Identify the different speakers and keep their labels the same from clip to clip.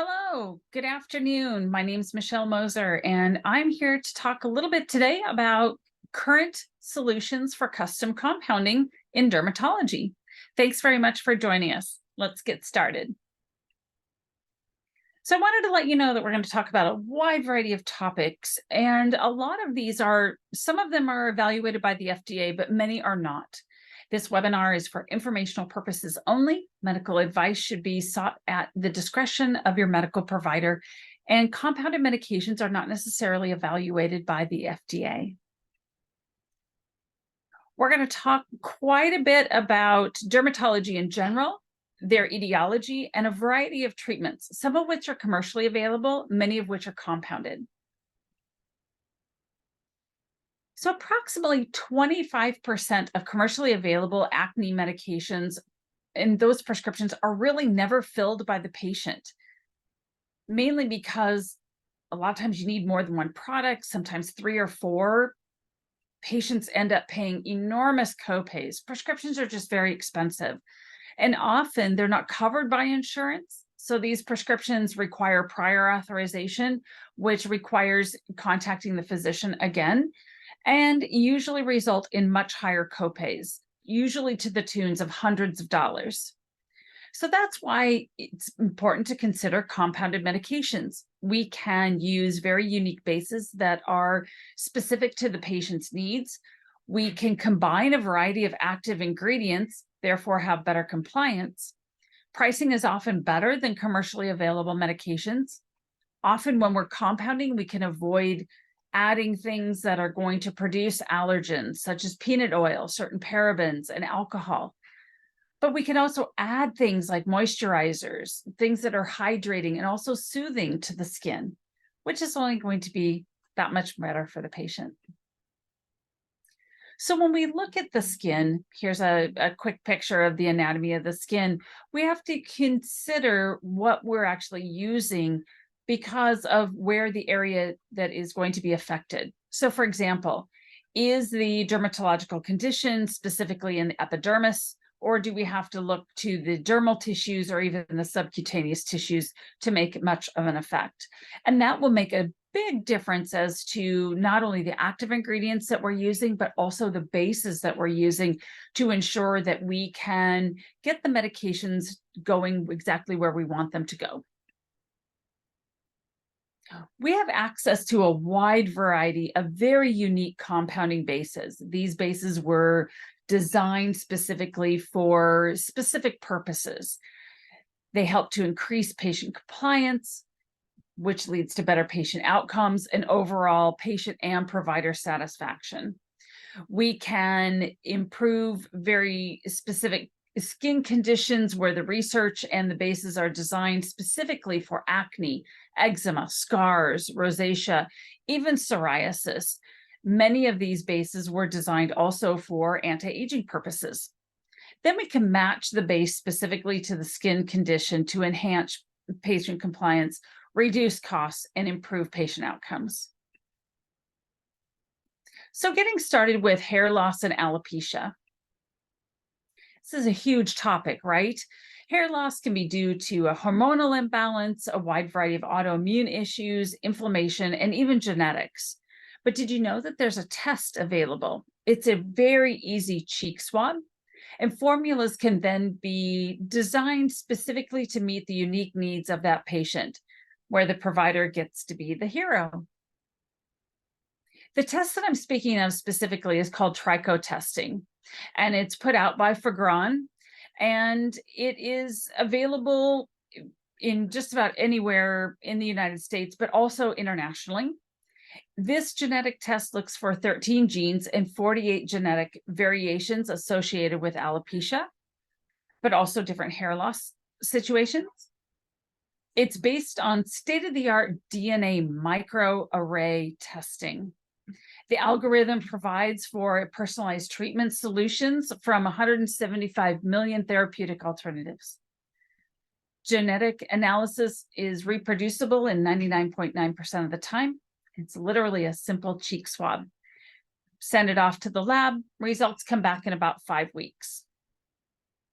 Speaker 1: Hello, good afternoon. My name is Michelle Moser, and I'm here to talk a little bit today about current solutions for custom compounding in dermatology. Thanks very much for joining us. Let's get started. So, I wanted to let you know that we're going to talk about a wide variety of topics, and a lot of these some of them are evaluated by the FDA, but many are not. This webinar is for informational purposes only. Medical advice should be sought at the discretion of your medical provider, and compounded medications are not necessarily evaluated by the FDA. We're going to talk quite a bit about dermatology in general, their etiology, and a variety of treatments, some of which are commercially available, many of which are compounded. So approximately 25% of commercially available acne medications and those prescriptions are really never filled by the patient, mainly because a lot of times you need more than one product, sometimes three or four. Patients end up paying enormous copays. Prescriptions are just very expensive, and often they're not covered by insurance. So these prescriptions require prior authorization, which requires contacting the physician again, and usually result in much higher copays, usually to the tunes of hundreds of dollars. So that's why it's important to consider compounded medications. We can use very unique bases that are specific to the patient's needs. We can combine a variety of active ingredients, therefore have better compliance. Pricing is often better than commercially available medications. Often when we're compounding, we can avoid adding things that are going to produce allergens, such as peanut oil, certain parabens, and alcohol. But we can also add things like moisturizers, things that are hydrating and also soothing to the skin, which is only going to be that much better for the patient. So when we look at the skin, here's a quick picture of the anatomy of the skin. We have to consider what we're actually using because of where the area that is going to be affected. So for example, is the dermatological condition specifically in the epidermis, or do we have to look to the dermal tissues or even the subcutaneous tissues to make much of an effect? And that will make a big difference as to not only the active ingredients that we're using, but also the bases that we're using to ensure that we can get the medications going exactly where we want them to go. We have access to a wide variety of very unique compounding bases. These bases were designed specifically for specific purposes. They help to increase patient compliance, which leads to better patient outcomes and overall patient and provider satisfaction. We can improve very specific skin conditions where the research and the bases are designed specifically for acne, eczema, scars, rosacea, even psoriasis. Many of these bases were designed also for anti-aging purposes. Then we can match the base specifically to the skin condition to enhance patient compliance, reduce costs, and improve patient outcomes. So getting started with hair loss and alopecia. This is a huge topic, right? Hair loss can be due to a hormonal imbalance, a wide variety of autoimmune issues, inflammation, and even genetics. But did you know that there's a test available? It's a very easy cheek swab, and formulas can then be designed specifically to meet the unique needs of that patient, where the provider gets to be the hero. The test that I'm speaking of specifically is called tricho testing, and it's put out by Fagron, and it is available in just about anywhere in the United States, but also internationally. This genetic test looks for 13 genes and 48 genetic variations associated with alopecia, but also different hair loss situations. It's based on state-of-the-art DNA microarray testing. The algorithm provides for personalized treatment solutions from 175 million therapeutic alternatives. Genetic analysis is reproducible in 99.9% of the time. It's literally a simple cheek swab. Send it off to the lab. Results come back in about 5 weeks.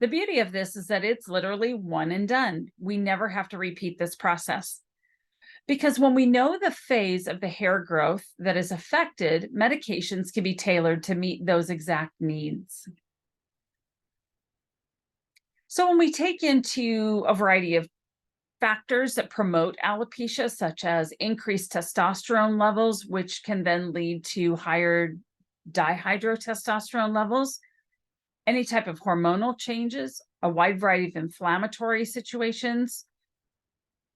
Speaker 1: The beauty of this is that it's literally one and done. We never have to repeat this process. Because when we know the phase of the hair growth that is affected, medications can be tailored to meet those exact needs. So when we take into a variety of factors that promote alopecia, such as increased testosterone levels, which can then lead to higher dihydrotestosterone levels, any type of hormonal changes, a wide variety of inflammatory situations,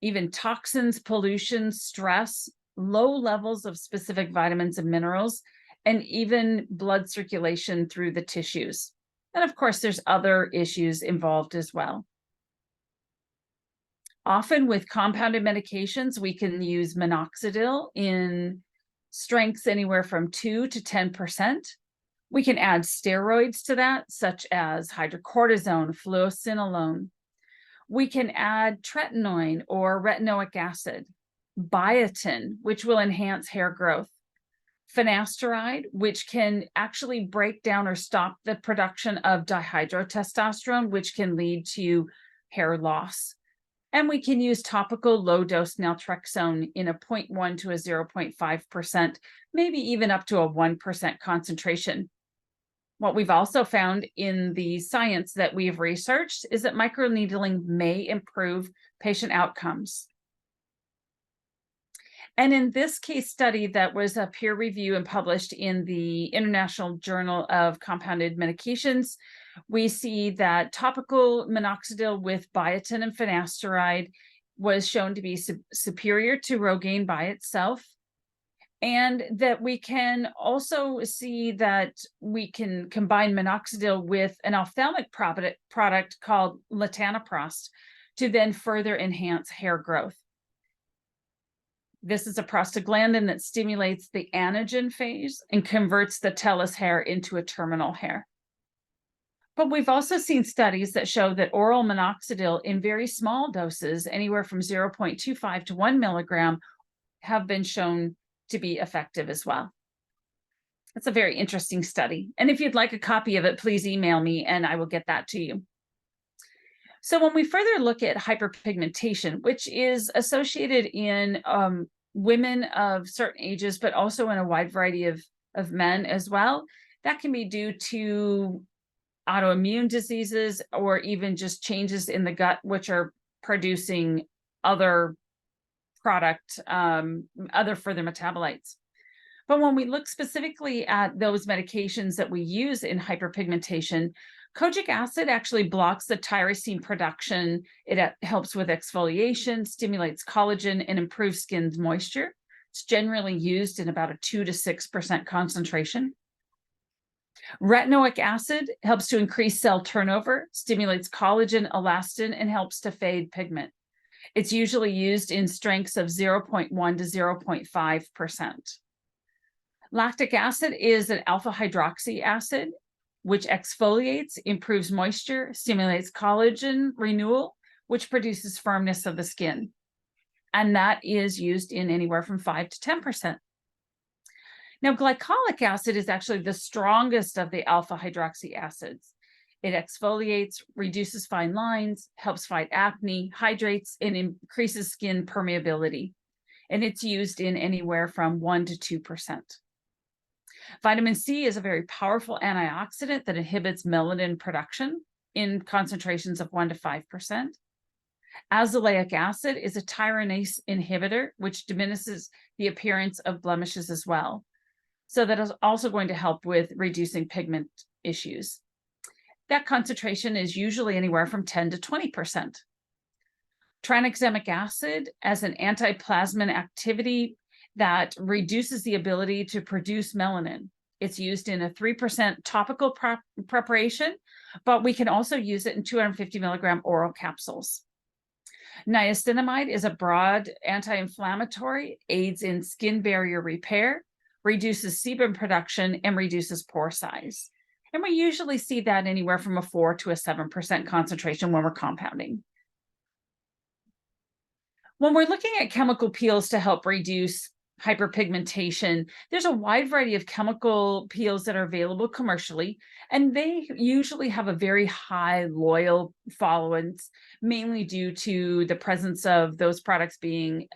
Speaker 1: even toxins, pollution, stress, low levels of specific vitamins and minerals, and even blood circulation through the tissues. And of course, there's other issues involved as well. Often with compounded medications, we can use minoxidil in strengths anywhere from 2 to 10%. We can add steroids to that, such as hydrocortisone, fluocinolone. We can add tretinoin or retinoic acid, biotin, which will enhance hair growth, finasteride, which can actually break down or stop the production of dihydrotestosterone, which can lead to hair loss. And we can use topical low-dose naltrexone in a 0.1 to a 0.5%, maybe even up to a 1% concentration. What we've also found in the science that we've researched is that microneedling may improve patient outcomes. And in this case study that was a peer review and published in the International Journal of Compounded Medications, we see that topical minoxidil with biotin and finasteride was shown to be superior to Rogaine by itself. And that we can also see that we can combine minoxidil with an ophthalmic product called latanoprost to then further enhance hair growth. This is a prostaglandin that stimulates the anagen phase and converts the telos hair into a terminal hair. But we've also seen studies that show that oral minoxidil in very small doses, anywhere from 0.25 to 1 milligram, have been shown to be effective as well. It's a very interesting study. And if you'd like a copy of it, please email me and I will get that to you. So when we further look at hyperpigmentation, which is associated in women of certain ages, but also in a wide variety of men as well, that can be due to autoimmune diseases or even just changes in the gut, which are producing other other further metabolites. But when we look specifically at those medications that we use in hyperpigmentation, kojic acid actually blocks the tyrosine production. It helps with exfoliation, stimulates collagen, and improves skin's moisture. It's generally used in about a 2 to 6% concentration. Retinoic acid helps to increase cell turnover, stimulates collagen, elastin, and helps to fade pigment. It's usually used in strengths of 0.1 to 0.5%. Lactic acid is an alpha hydroxy acid, which exfoliates, improves moisture, stimulates collagen renewal, which produces firmness of the skin. And that is used in anywhere from 5 to 10%. Now, glycolic acid is actually the strongest of the alpha hydroxy acids. It exfoliates, reduces fine lines, helps fight acne, hydrates, and increases skin permeability. And it's used in anywhere from 1 to 2%. Vitamin C is a very powerful antioxidant that inhibits melanin production in concentrations of 1 to 5%. Azelaic acid is a tyronase inhibitor, which diminishes the appearance of blemishes as well. So that is also going to help with reducing pigment issues. That concentration is usually anywhere from 10 to 20%. Tranexamic acid as an antiplasmin activity that reduces the ability to produce melanin. It's used in a 3% topical preparation, but we can also use it in 250 milligram oral capsules. Niacinamide is a broad anti-inflammatory, aids in skin barrier repair, reduces sebum production, and reduces pore size. And we usually see that anywhere from a 4 to a 7% concentration when we're compounding. When we're looking at chemical peels to help reduce hyperpigmentation. There's a wide variety of chemical peels that are available commercially, and they usually have a very high loyal followings, mainly due to the presence of those products being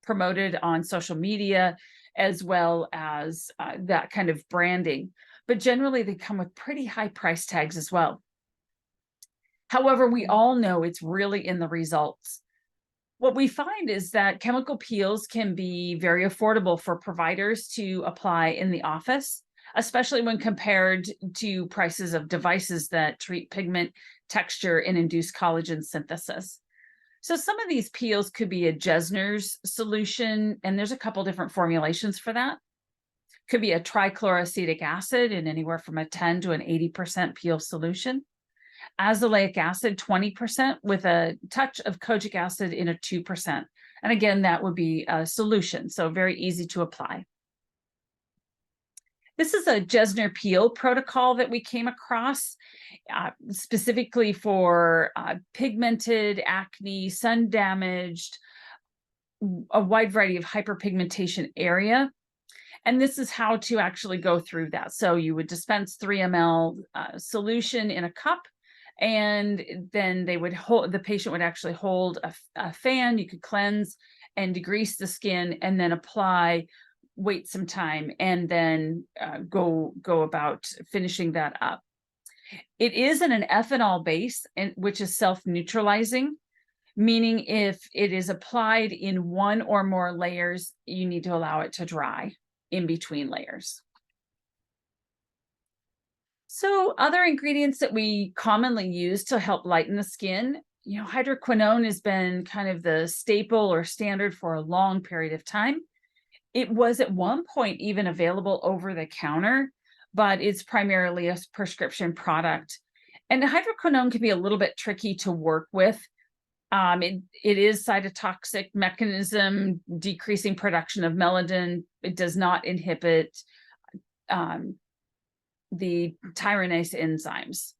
Speaker 1: promoted on social media, as well as that kind of branding. But generally, they come with pretty high price tags as well. However, we all know it's really in the results. What we find is that chemical peels can be very affordable for providers to apply in the office, especially when compared to prices of devices that treat pigment, texture, and induce collagen synthesis. So some of these peels could be a Jesner's solution, and there's a couple different formulations for that. Could be a trichloroacetic acid in anywhere from a 10 to an 80% peel solution. Azelaic acid 20% with a touch of kojic acid in a 2%. And again, that would be a solution, so very easy to apply. This is a Jesner peel protocol that we came across specifically for pigmented acne, sun damaged, a wide variety of hyperpigmentation area. And this is how to actually go through that. So you would dispense 3 ml solution in a cup, and then the patient would actually hold a fan. You could cleanse and degrease the skin, and then apply, wait some time, and then go about finishing that up. It is in an ethanol base, which is self-neutralizing, meaning if it is applied in one or more layers, you need to allow it to dry in between layers. So other ingredients that we commonly use to help lighten the skin, hydroquinone has been kind of the staple or standard for a long period of time. It was at one point even available over the counter, but it's primarily a prescription product. And hydroquinone can be a little bit tricky to work with. It is cytotoxic mechanism, decreasing production of melanin. It does not inhibit the tyranase enzymes.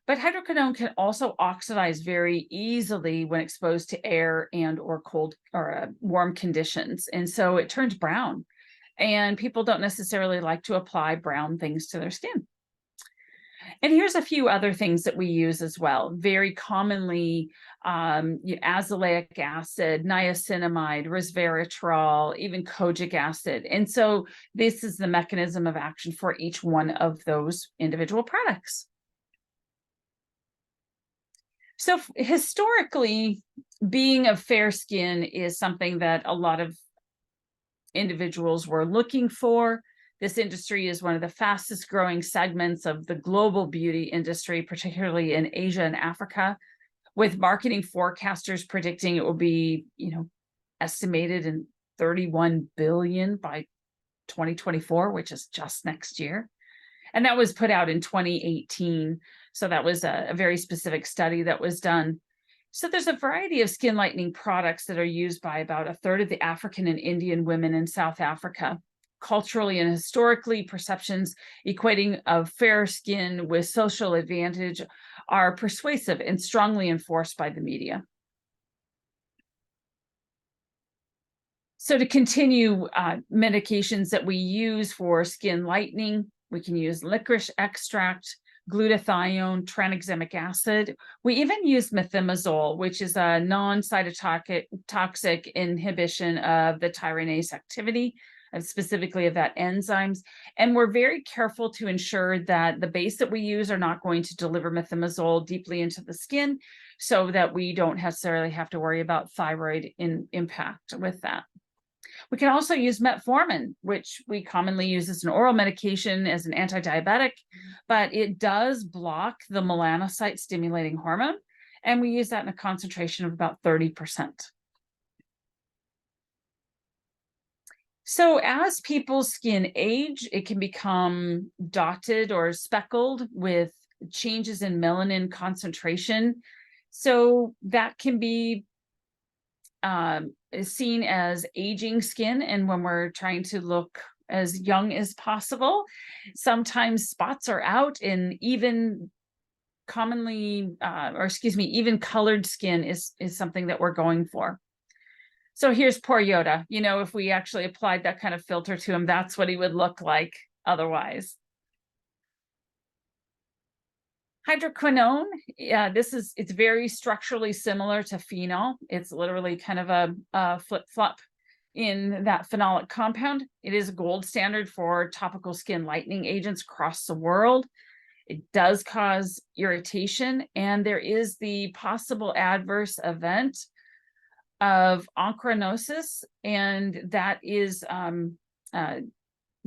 Speaker 1: But hydroquinone can also oxidize very easily when exposed to air and or cold or warm conditions. And so it turns brown, and people don't necessarily like to apply brown things to their skin. And here's a few other things that we use as well. Very commonly, azelaic acid, niacinamide, resveratrol, even kojic acid. And so this is the mechanism of action for each one of those individual products. So historically, being of fair skin is something that a lot of individuals were looking for. This industry is one of the fastest growing segments of the global beauty industry, particularly in Asia and Africa, with marketing forecasters predicting it will be, estimated in 31 billion by 2024, which is just next year. And that was put out in 2018. So that was a very specific study that was done. So there's a variety of skin lightening products that are used by about a third of the African and Indian women in South Africa. Culturally and historically, perceptions equating of fair skin with social advantage are persuasive and strongly enforced by the media. So to continue, medications that we use for skin lightening, we can use licorice extract, glutathione, tranexamic acid. We even use methimazole, which is a non-cytotoxic inhibition of the tyranase activity, specifically of that enzymes. And we're very careful to ensure that the base that we use are not going to deliver methimazole deeply into the skin, so that we don't necessarily have to worry about thyroid impact with that. We can also use metformin, which we commonly use as an oral medication as an anti-diabetic, but it does block the melanocyte stimulating hormone, and we use that in a concentration of about 30%. So as people's skin age, it can become dotted or speckled with changes in melanin concentration. So that can be is seen as aging skin, and when we're trying to look as young as possible, sometimes spots are out, and even even colored skin is something that we're going for. So here's poor Yoda. If we actually applied that kind of filter to him, that's what he would look like otherwise. Hydroquinone, it's very structurally similar to phenol. It's literally kind of a flip-flop in that phenolic compound. It is a gold standard for topical skin lightening agents across the world. It does cause irritation, and there is the possible adverse event of ochronosis, and that is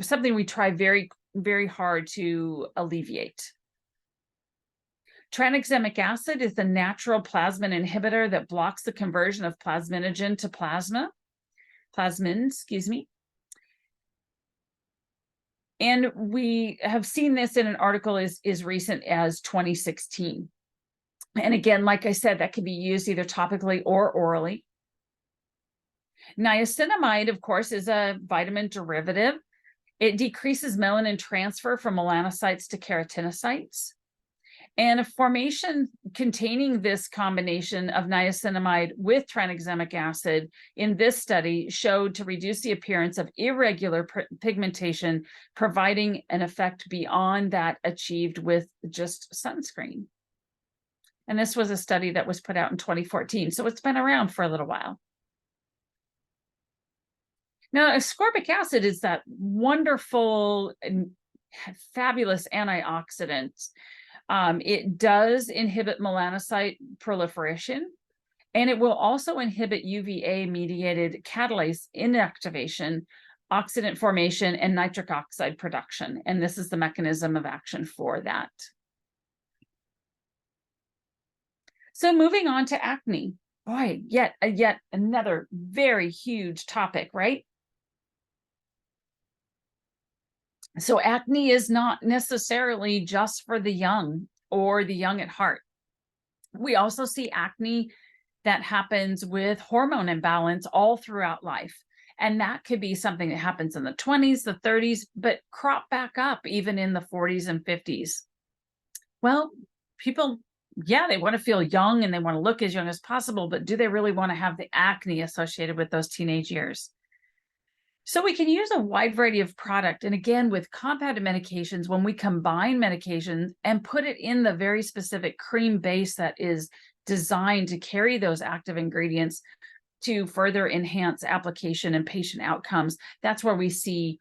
Speaker 1: something we try very, very hard to alleviate. Tranexamic acid is the natural plasmin inhibitor that blocks the conversion of plasminogen to plasmin, excuse me. And we have seen this in an article as recent as 2016. And again, like I said, that can be used either topically or orally. Niacinamide, of course, is a vitamin derivative. It decreases melanin transfer from melanocytes to keratinocytes. And a formation containing this combination of niacinamide with tranexamic acid in this study showed to reduce the appearance of irregular pigmentation, providing an effect beyond that achieved with just sunscreen. And this was a study that was put out in 2014, so it's been around for a little while. Now, ascorbic acid is that wonderful and fabulous antioxidant. It does inhibit melanocyte proliferation, and it will also inhibit UVA-mediated catalase inactivation, oxidant formation, and nitric oxide production. And this is the mechanism of action for that. So moving on to acne. Boy, yet another very huge topic, right? So acne is not necessarily just for the young or the young at heart. We also see acne that happens with hormone imbalance all throughout life. And that could be something that happens in the 20s, the 30s, but crop back up even in the 40s and 50s. Well, people, they want to feel young and they want to look as young as possible, but do they really want to have the acne associated with those teenage years? So we can use a wide variety of product. And again, with compounded medications, when we combine medications and put it in the very specific cream base that is designed to carry those active ingredients to further enhance application and patient outcomes, that's where we see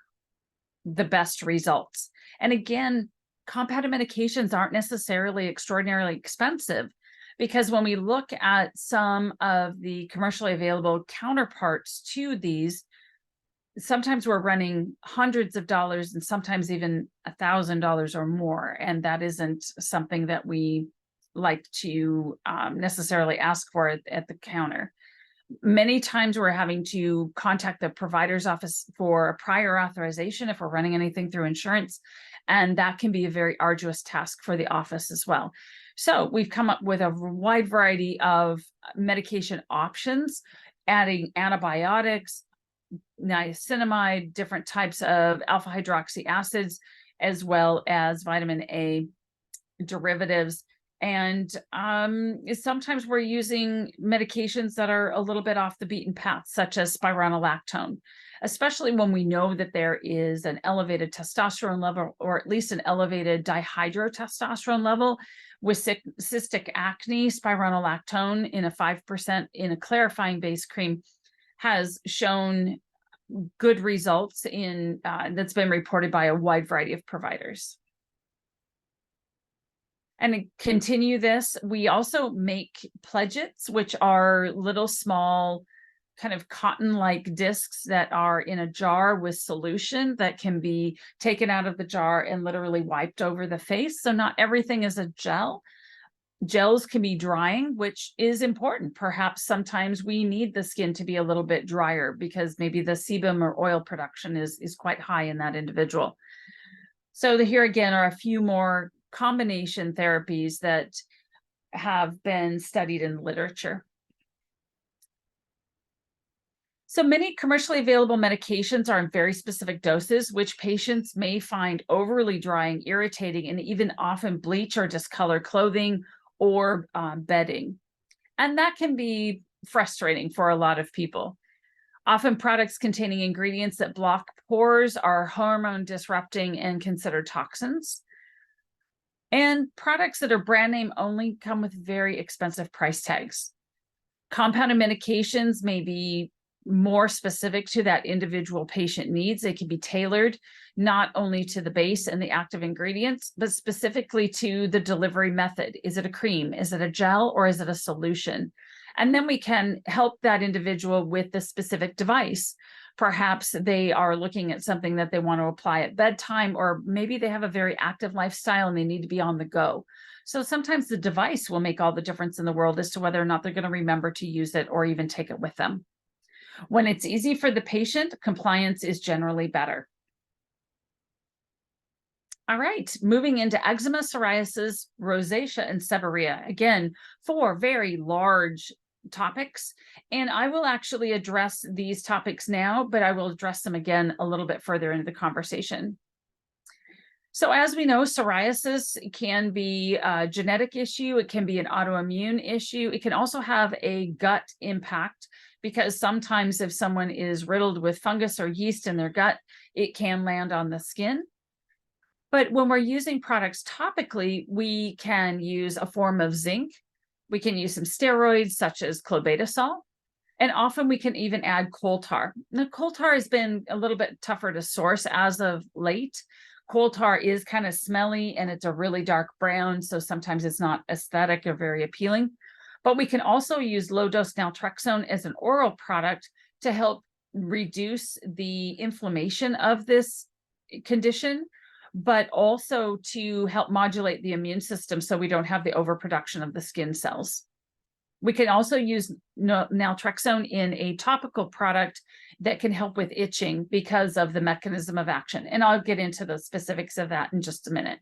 Speaker 1: the best results. And again, compounded medications aren't necessarily extraordinarily expensive, because when we look at some of the commercially available counterparts to these, sometimes we're running hundreds of dollars and sometimes even $1,000 or more. And that isn't something that we like to necessarily ask for at the counter. Many times we're having to contact the provider's office for a prior authorization if we're running anything through insurance. And that can be a very arduous task for the office as well. So we've come up with a wide variety of medication options, adding antibiotics, niacinamide, different types of alpha hydroxy acids, as well as vitamin A derivatives. And sometimes we're using medications that are a little bit off the beaten path, such as spironolactone, especially when we know that there is an elevated testosterone level, or at least an elevated dihydrotestosterone level. With cystic acne, spironolactone in a 5% in a clarifying base cream has shown good results in that's been reported by a wide variety of providers. And to continue this, we also make pledgets, which are little small kind of cotton-like discs that are in a jar with solution that can be taken out of the jar and literally wiped over the face. So not everything is a gel. Gels can be drying, which is important. Perhaps sometimes we need the skin to be a little bit drier because maybe the sebum or oil production is quite high in that individual. So here again are a few more combination therapies that have been studied in literature. So many commercially available medications are in very specific doses, which patients may find overly drying, irritating, and even often bleach or discolor clothing or bedding. And that can be frustrating for a lot of people. Often products containing ingredients that block pores are hormone disrupting and considered toxins. And products that are brand name only come with very expensive price tags. Compounded medications may be more specific to that individual patient needs. They can be tailored not only to the base and the active ingredients, but specifically to the delivery method. Is it a cream? Is it a gel? Or is it a solution? And then we can help that individual with the specific device. Perhaps they are looking at something that they want to apply at bedtime, or maybe they have a very active lifestyle and they need to be on the go. So sometimes the device will make all the difference in the world as to whether or not they're going to remember to use it or even take it with them. When it's easy for the patient, compliance is generally better. All right, moving into eczema, psoriasis, rosacea, and seborrhea. Again, 4 very large topics, and I will actually address these topics now, but I will address them again a little bit further into the conversation. So as we know, psoriasis can be a genetic issue. It can be an autoimmune issue. It can also have a gut impact, because sometimes if someone is riddled with fungus or yeast in their gut, it can land on the skin. But when we're using products topically, we can use a form of zinc. We can use some steroids such as clobetasol. And often we can even add coal tar. Now, coal tar has been a little bit tougher to source as of late. Coal tar is kind of smelly and it's a really dark brown, so sometimes it's not aesthetic or very appealing. But we can also use low-dose naltrexone as an oral product to help reduce the inflammation of this condition, but also to help modulate the immune system so we don't have the overproduction of the skin cells. We can also use naltrexone in a topical product that can help with itching because of the mechanism of action. And I'll get into the specifics of that in just a minute.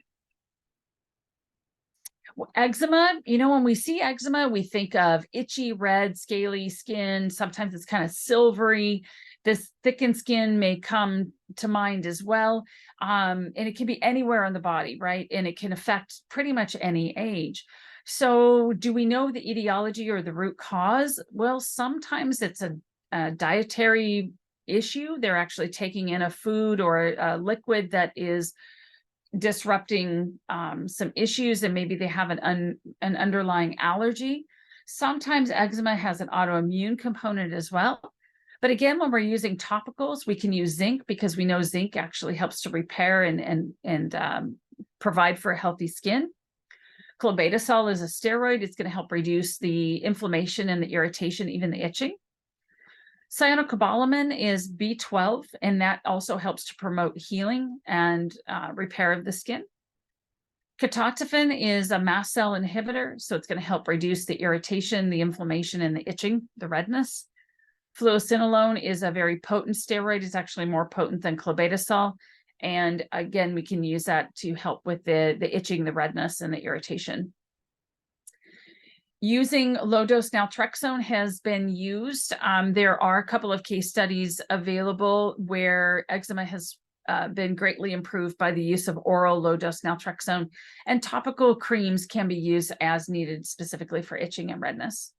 Speaker 1: Eczema, when we see eczema, we think of itchy, red, scaly skin. Sometimes it's kind of silvery. This thickened skin may come to mind as well. And it can be anywhere on the body, right? And it can affect pretty much any age. So do we know the etiology or the root cause? Well, sometimes it's a dietary issue. They're actually taking in a food or a liquid that is disrupting some issues, and maybe they have an underlying allergy. Sometimes eczema has an autoimmune component as well. But again, when we're using topicals, we can use zinc because we know zinc actually helps to repair and provide for a healthy skin. Clobetasol is a steroid. It's going to help reduce the inflammation and the irritation, even the itching. Cyanocobalamin is B12, and that also helps to promote healing and repair of the skin. Ketotifen is a mast cell inhibitor, so it's going to help reduce the irritation, the inflammation, and the itching, the redness. Fluocinolone is a very potent steroid. It's actually more potent than clobetasol. And again, we can use that to help with the itching, the redness, and the irritation. Using low-dose naltrexone has been used. There are a couple of case studies available where eczema has been greatly improved by the use of oral low-dose naltrexone, and topical creams can be used as needed specifically for itching and redness.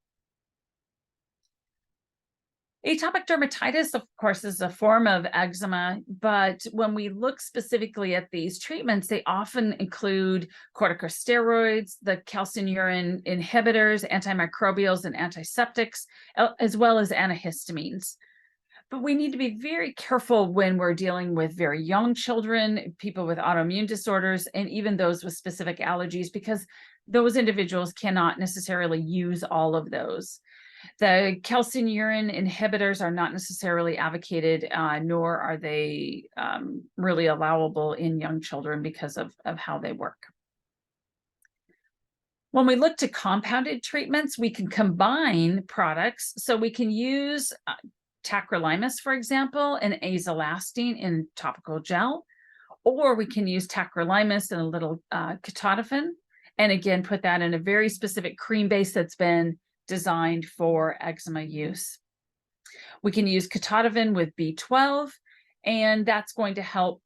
Speaker 1: Atopic dermatitis, of course, is a form of eczema, but when we look specifically at these treatments, they often include corticosteroids, the calcineurin inhibitors, antimicrobials, and antiseptics, as well as antihistamines. But we need to be very careful when we're dealing with very young children, people with autoimmune disorders, and even those with specific allergies, because those individuals cannot necessarily use all of those. The calcineurin inhibitors are not necessarily advocated, nor are they really allowable in young children because of how they work. When we look to compounded treatments, we can combine products. So we can use tacrolimus, for example, and azolastine in topical gel, or we can use tacrolimus and a little ketotifen, and again, put that in a very specific cream base that's been designed for eczema use. We can use ketotifen with B12, and that's going to help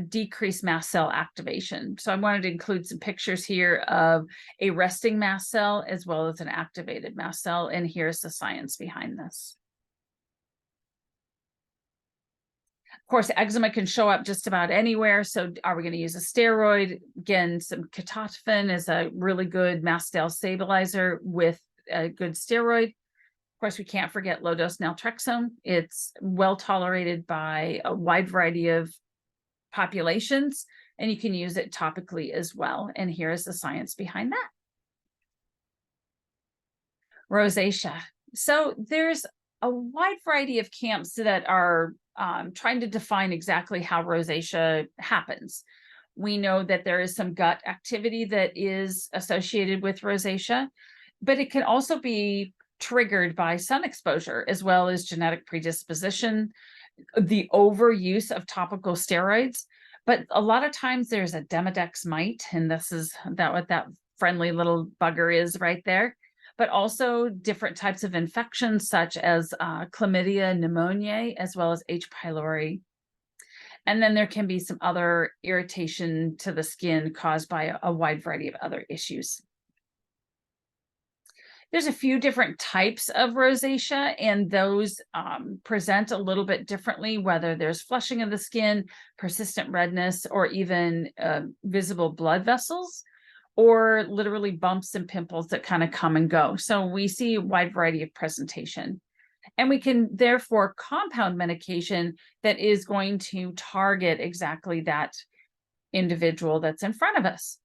Speaker 1: decrease mast cell activation. So I wanted to include some pictures here of a resting mast cell as well as an activated mast cell, and here's the science behind this. course, eczema can show up just about anywhere. So are we going to use a steroid? Again, some ketotifen is a really good mast cell stabilizer with a good steroid. Of course, we can't forget low-dose naltrexone. It's well tolerated by a wide variety of populations, and you can use it topically as well. And here is the science behind that. Rosacea. So there's a wide variety of camps that are trying to define exactly how rosacea happens. We know that there is some gut activity that is associated with rosacea, but it can also be triggered by sun exposure as well as genetic predisposition, the overuse of topical steroids. But a lot of times there's a Demodex mite, and this is what that friendly little bugger is right there. But also different types of infections such as chlamydia pneumoniae, as well as H. pylori. And then there can be some other irritation to the skin caused by a wide variety of other issues. There's a few different types of rosacea, and those present a little bit differently, whether there's flushing of the skin, persistent redness, or even visible blood vessels, or literally bumps and pimples that kind of come and go. So we see a wide variety of presentation. And we can therefore compound medication that is going to target exactly that individual that's in front of us.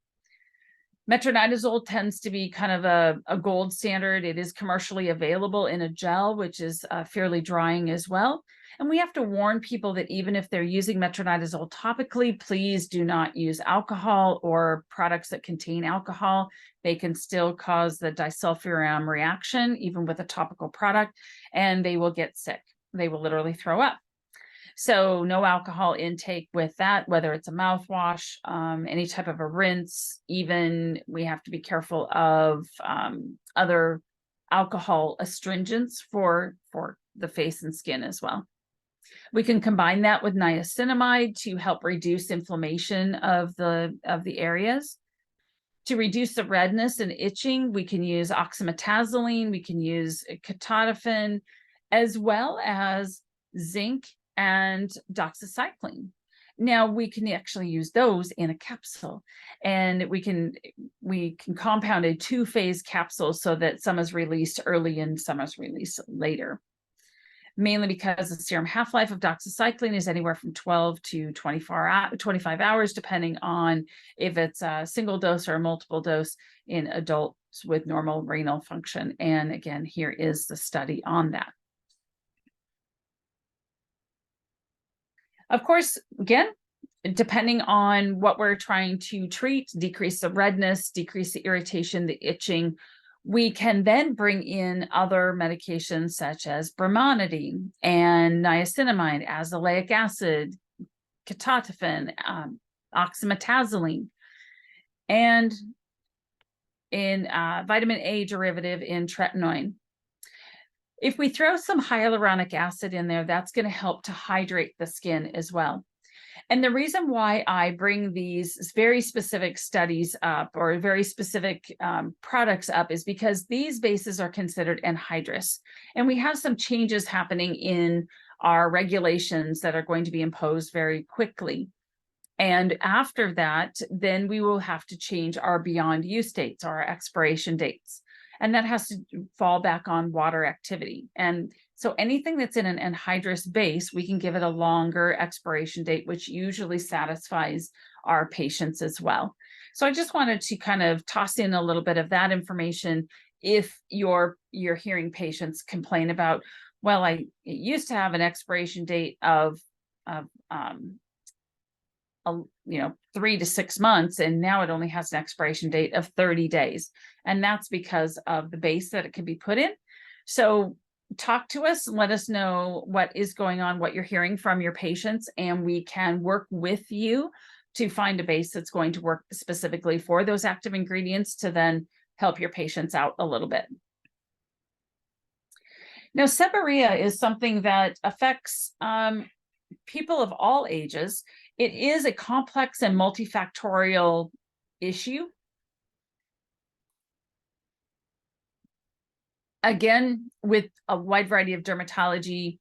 Speaker 1: Metronidazole tends to be kind of a gold standard. It is commercially available in a gel, which is fairly drying as well. And we have to warn people that even if they're using metronidazole topically, please do not use alcohol or products that contain alcohol. They can still cause the disulfiram reaction, even with a topical product, and they will get sick. They will literally throw up. So no alcohol intake with that, whether it's a mouthwash, any type of a rinse. Even we have to be careful of other alcohol astringents for the face and skin as well. We can combine that with niacinamide to help reduce inflammation of the areas. To reduce the redness and itching, we can use oxymetazoline, we can use ketotifen, as well as zinc and doxycycline. Now we can actually use those in a capsule, and we can compound a 2-phase capsule so that some is released early and some is released later. Mainly because the serum half-life of doxycycline is anywhere from 12 to 25 hours, depending on if it's a single dose or a multiple dose in adults with normal renal function. And again, here is the study on that. Of course, again, depending on what we're trying to treat, decrease the redness, decrease the irritation, the itching, we can then bring in other medications such as brimonidine and niacinamide, azelaic acid, ketotifen, oxymetazoline, and in vitamin A derivative in tretinoin. If we throw some hyaluronic acid in there, that's going to help to hydrate the skin as well. And the reason why I bring these very specific studies up, or very specific products up, is because these bases are considered anhydrous. And we have some changes happening in our regulations that are going to be imposed very quickly. And after that, then we will have to change our beyond use dates, our expiration dates. And that has to fall back on water activity. And so anything that's in an anhydrous base, we can give it a longer expiration date, which usually satisfies our patients as well. So I just wanted to kind of toss in a little bit of that information if you're hearing patients complain about, well, it used to have an expiration date of 3 to 6 months, and now it only has an expiration date of 30 days. And that's because of the base that it can be put in. So talk to us, let us know what is going on, what you're hearing from your patients, and we can work with you to find a base that's going to work specifically for those active ingredients to then help your patients out a little bit. Now, seborrhea is something that affects people of all ages. It is a complex and multifactorial issue. Again, with a wide variety of dermatology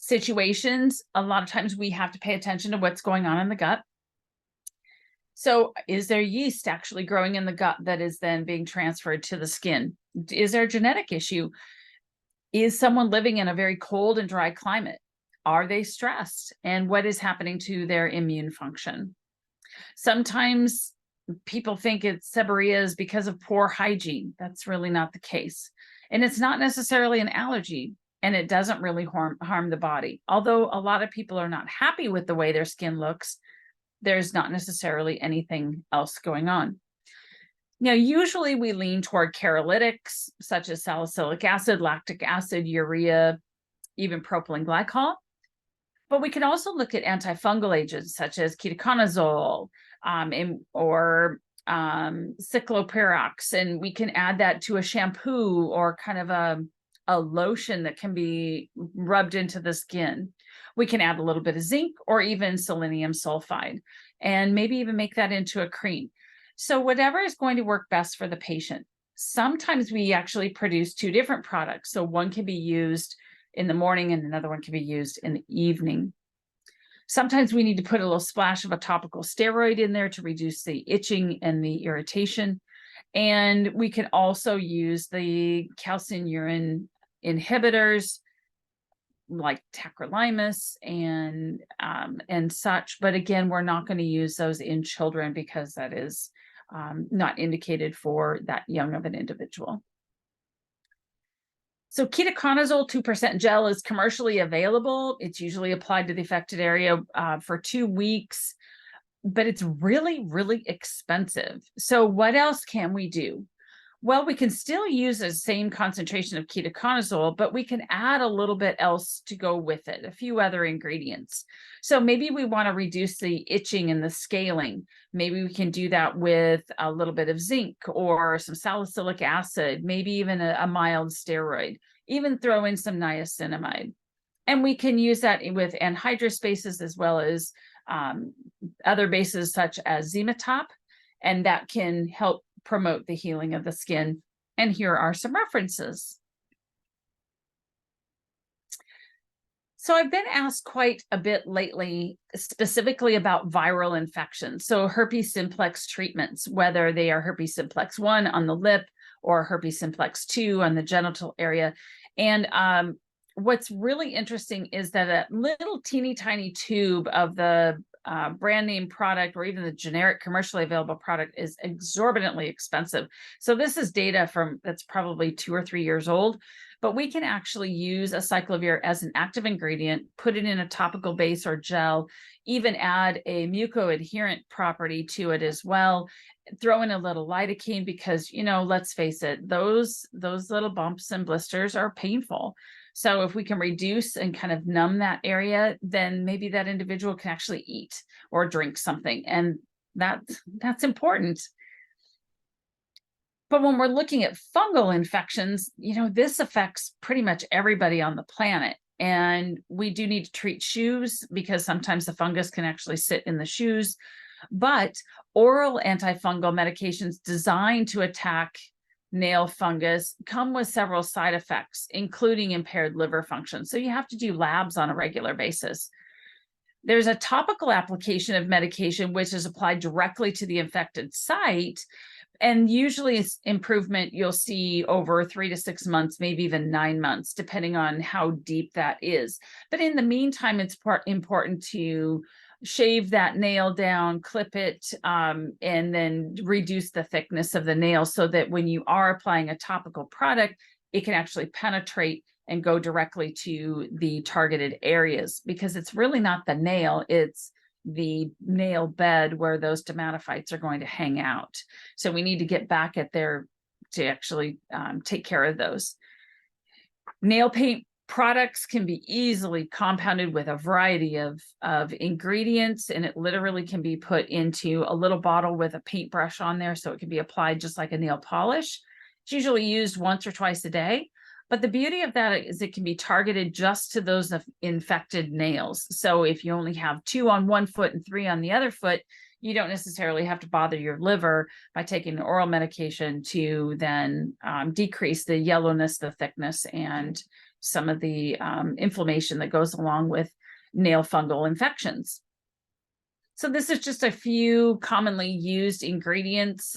Speaker 1: situations, a lot of times we have to pay attention to what's going on in the gut. So is there yeast actually growing in the gut that is then being transferred to the skin? Is there a genetic issue? Is someone living in a very cold and dry climate? Are they stressed? And what is happening to their immune function? Sometimes people think it's seborrhea is because of poor hygiene. That's really not the case. And it's not necessarily an allergy, and it doesn't really harm the body. Although a lot of people are not happy with the way their skin looks, there's not necessarily anything else going on. Now, usually we lean toward cherolytics, such as salicylic acid, lactic acid, urea, even propylene glycol. But we can also look at antifungal agents such as ketoconazole or cycloperox, and we can add that to a shampoo or kind of a lotion that can be rubbed into the skin. We can add a little bit of zinc or even selenium sulfide, and maybe even make that into a cream. So whatever is going to work best for the patient. Sometimes we actually produce two different products. So one can be used in the morning and another one can be used in the evening. Sometimes we need to put a little splash of a topical steroid in there to reduce the itching and the irritation. And we can also use the calcineurin inhibitors like tacrolimus and such. But again, we're not going to use those in children because that is not indicated for that young of an individual. So ketoconazole 2% gel is commercially available. It's usually applied to the affected area for 2 weeks, but it's really, really expensive. So what else can we do? Well, we can still use the same concentration of ketoconazole, but we can add a little bit else to go with it, a few other ingredients. So maybe we want to reduce the itching and the scaling. Maybe we can do that with a little bit of zinc or some salicylic acid, maybe even a mild steroid, even throw in some niacinamide. And we can use that with anhydrous bases as well as other bases such as Zematop, and that can help promote the healing of the skin. And here are some references. So I've been asked quite a bit lately, specifically about viral infections. So herpes simplex treatments, whether they are herpes simplex 1 on the lip or herpes simplex 2 on the genital area. And what's really interesting is that a little teeny tiny tube of the brand name product or even the generic commercially available product is exorbitantly expensive. So this is data from that's probably 2 or 3 years old, but we can actually use acyclovir as an active ingredient, put it in a topical base or gel, even add a mucoadherent property to it as well. Throw in a little lidocaine because, you know, let's face it, those little bumps and blisters are painful. So if we can reduce and kind of numb that area, then maybe that individual can actually eat or drink something. And that's important. But when we're looking at fungal infections, you know, this affects pretty much everybody on the planet. And we do need to treat shoes because sometimes the fungus can actually sit in the shoes. But oral antifungal medications designed to attack nail fungus come with several side effects, including impaired liver function. So you have to do labs on a regular basis. There's a topical application of medication which is applied directly to the infected site. And usually it's improvement you'll see over 3 to 6 months, maybe even 9 months, depending on how deep that is. But in the meantime, it's important to shave that nail down, clip it, and then reduce the thickness of the nail so that when you are applying a topical product, it can actually penetrate and go directly to the targeted areas, because it's really not the nail, it's the nail bed where those dermatophytes are going to hang out. So we need to get back at there to actually take care of those. Nail paint products can be easily compounded with a variety of ingredients, and it literally can be put into a little bottle with a paintbrush on there so it can be applied just like a nail polish. It's usually used once or twice a day. But the beauty of that is it can be targeted just to those infected nails. So if you only have 2 on one foot and 3 on the other foot, you don't necessarily have to bother your liver by taking an oral medication to then decrease the yellowness, the thickness, and some of the inflammation that goes along with nail fungal infections. So this is just a few commonly used ingredients.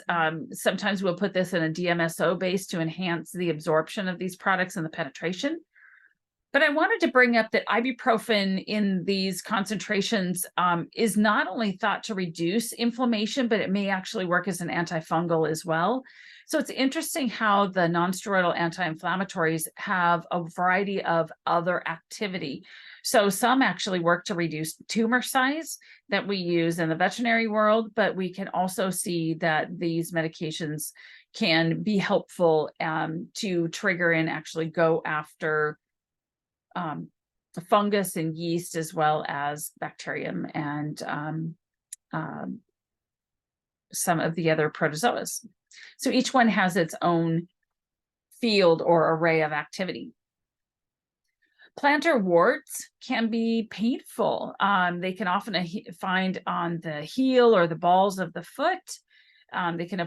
Speaker 1: Sometimes we'll put this in a DMSO base to enhance the absorption of these products and the penetration. But I wanted to bring up that ibuprofen in these concentrations is not only thought to reduce inflammation, but it may actually work as an antifungal as well. So it's interesting how the nonsteroidal anti-inflammatories have a variety of other activity. So some actually work to reduce tumor size that we use in the veterinary world, but we can also see that these medications can be helpful to trigger and actually go after fungus and yeast, as well as bacterium and some of the other protozoas. So each one has its own field or array of activity. Plantar warts can be painful. They can often find on the heel or the balls of the foot. They can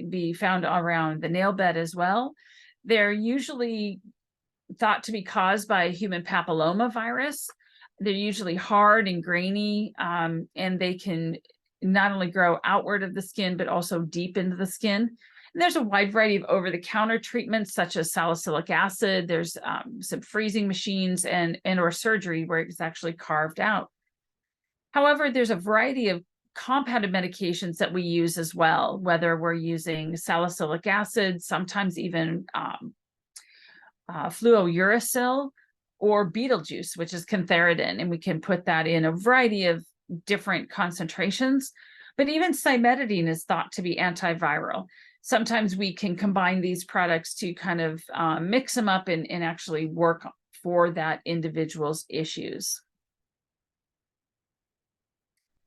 Speaker 1: be found around the nail bed as well. They're usually thought to be caused by a human papilloma virus. They're usually hard and grainy, and they can not only grow outward of the skin, but also deep into the skin. And there's a wide variety of over-the-counter treatments, such as salicylic acid. There's some freezing machines and/or surgery where it's actually carved out. However, there's a variety of compounded medications that we use as well, whether we're using salicylic acid, sometimes even fluorouracil, or Betelgeuse, which is cantharidin, and we can put that in a variety of different concentrations. But even cimetidine is thought to be antiviral. Sometimes we can combine these products to kind of mix them up and actually work for that individual's issues.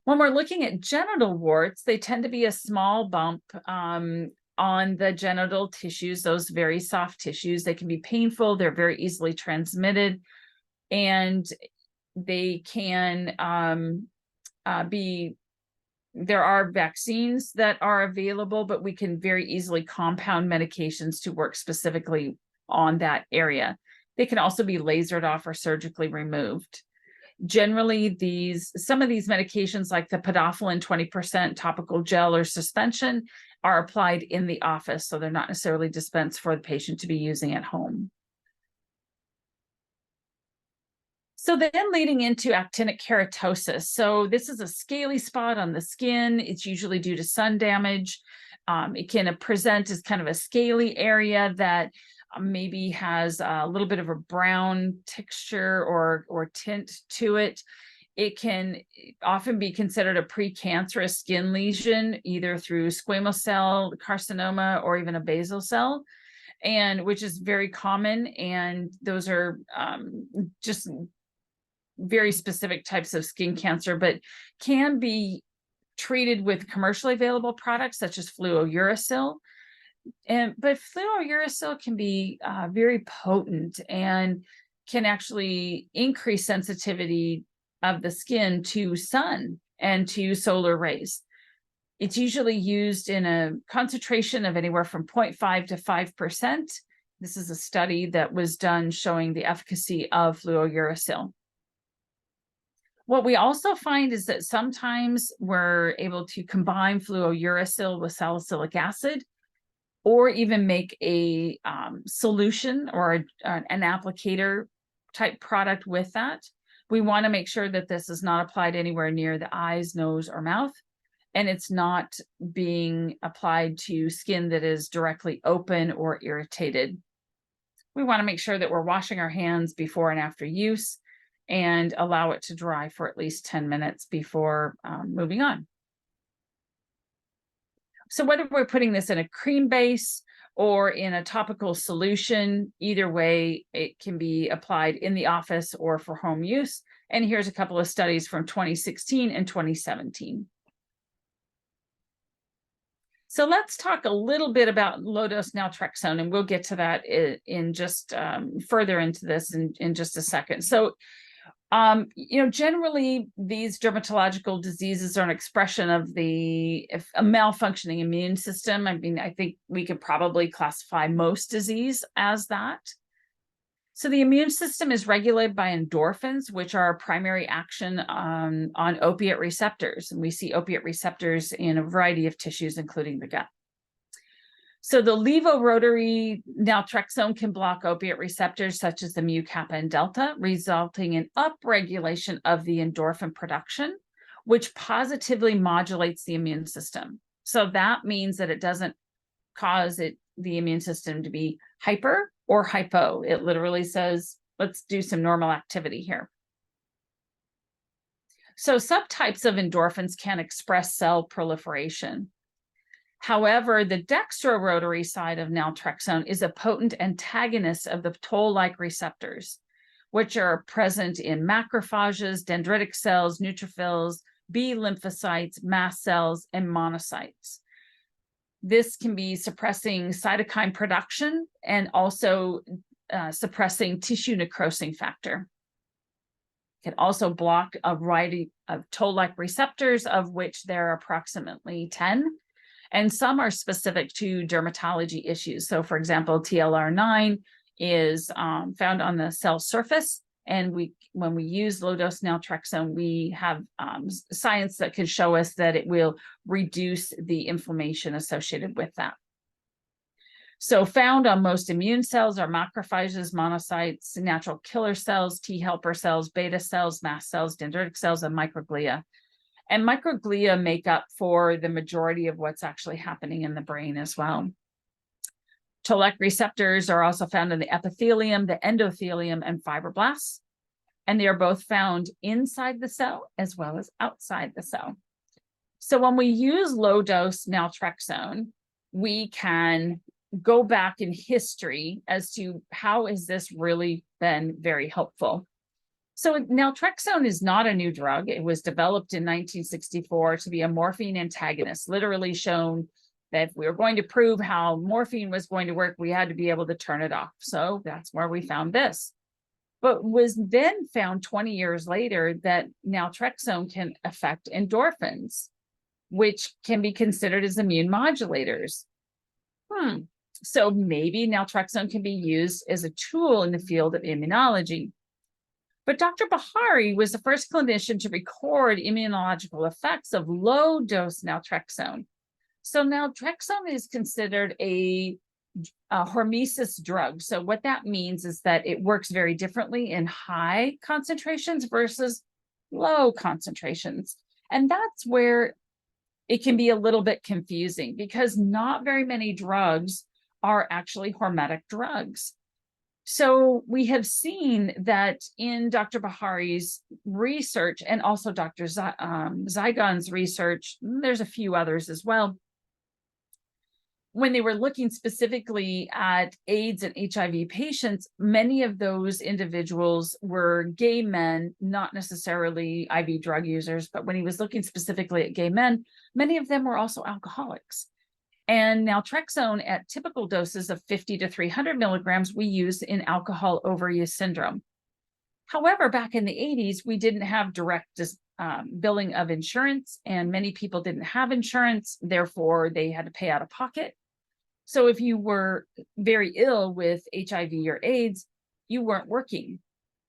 Speaker 1: When we're looking at genital warts, they tend to be a small bump on the genital tissues, those very soft tissues. They can be painful. They're very easily transmitted, and they can there are vaccines that are available, but we can very easily compound medications to work specifically on that area. They can also be lasered off or surgically removed. Generally, some of these medications, like the podophyllin 20% topical gel or suspension, are applied in the office, so they're not necessarily dispensed for the patient to be using at home. So then leading into actinic keratosis. So this is a scaly spot on the skin. It's usually due to sun damage. It can present as kind of a scaly area that maybe has a little bit of a brown texture or tint to it. It can often be considered a precancerous skin lesion, either through squamous cell carcinoma or even a basal cell, and which is very common. And those are just very specific types of skin cancer, but can be treated with commercially available products such as fluorouracil. But fluorouracil can be very potent and can actually increase sensitivity of the skin to sun and to solar rays. It's usually used in a concentration of anywhere from 0.5 to 5%. This is a study that was done showing the efficacy of fluorouracil. What we also find is that sometimes we're able to combine fluorouracil with salicylic acid, or even make a solution or an applicator type product with that. We want to make sure that this is not applied anywhere near the eyes, nose, or mouth, and it's not being applied to skin that is directly open or irritated. We want to make sure that we're washing our hands before and after use, and allow it to dry for at least 10 minutes before moving on. So whether we're putting this in a cream base or in a topical solution, either way, it can be applied in the office or for home use. And here's a couple of studies from 2016 and 2017. So let's talk a little bit about low-dose naltrexone, and we'll get to that in just further into this in just a second. So generally, these dermatological diseases are an expression of a malfunctioning immune system. I mean, I think we could probably classify most disease as that. So the immune system is regulated by endorphins, which are primary action on opiate receptors. And we see opiate receptors in a variety of tissues, including the gut. So the levorotary naltrexone can block opiate receptors such as the mu, kappa, and delta, resulting in upregulation of the endorphin production, which positively modulates the immune system. So that means that it doesn't cause the immune system to be hyper or hypo. It literally says, let's do some normal activity here. So subtypes of endorphins can express cell proliferation. However, the dextrorotary side of naltrexone is a potent antagonist of the toll-like receptors, which are present in macrophages, dendritic cells, neutrophils, B lymphocytes, mast cells, and monocytes. This can be suppressing cytokine production and also suppressing tissue necrosing factor. It can also block a variety of toll-like receptors, of which there are approximately 10. And some are specific to dermatology issues. So for example, TLR9 is found on the cell surface. And when we use low-dose naltrexone, we have science that can show us that it will reduce the inflammation associated with that. So found on most immune cells are macrophages, monocytes, natural killer cells, T helper cells, beta cells, mast cells, dendritic cells, and microglia. And microglia make up for the majority of what's actually happening in the brain as well. Toll-like receptors are also found in the epithelium, the endothelium, and fibroblasts. And they are both found inside the cell as well as outside the cell. So when we use low-dose naltrexone, we can go back in history as to how has this really been very helpful. So naltrexone is not a new drug. It was developed in 1964 to be a morphine antagonist, literally shown that if we were going to prove how morphine was going to work, we had to be able to turn it off. So that's where we found this. But was then found 20 years later that naltrexone can affect endorphins, which can be considered as immune modulators. So maybe naltrexone can be used as a tool in the field of immunology. But Dr. Bahari was the first clinician to record immunological effects of low-dose naltrexone. So naltrexone is considered a hormesis drug. So what that means is that it works very differently in high concentrations versus low concentrations. And that's where it can be a little bit confusing because not very many drugs are actually hormetic drugs. So we have seen that in Dr. Bahari's research and also Dr. Zygon's research, there's a few others as well, when they were looking specifically at AIDS and HIV patients, many of those individuals were gay men, not necessarily IV drug users, but when he was looking specifically at gay men, many of them were also alcoholics. And naltrexone at typical doses of 50 to 300 milligrams, we use in alcohol overuse syndrome. However, back in the 80s, we didn't have direct billing of insurance, and many people didn't have insurance. Therefore, they had to pay out of pocket. So if you were very ill with HIV or AIDS, you weren't working.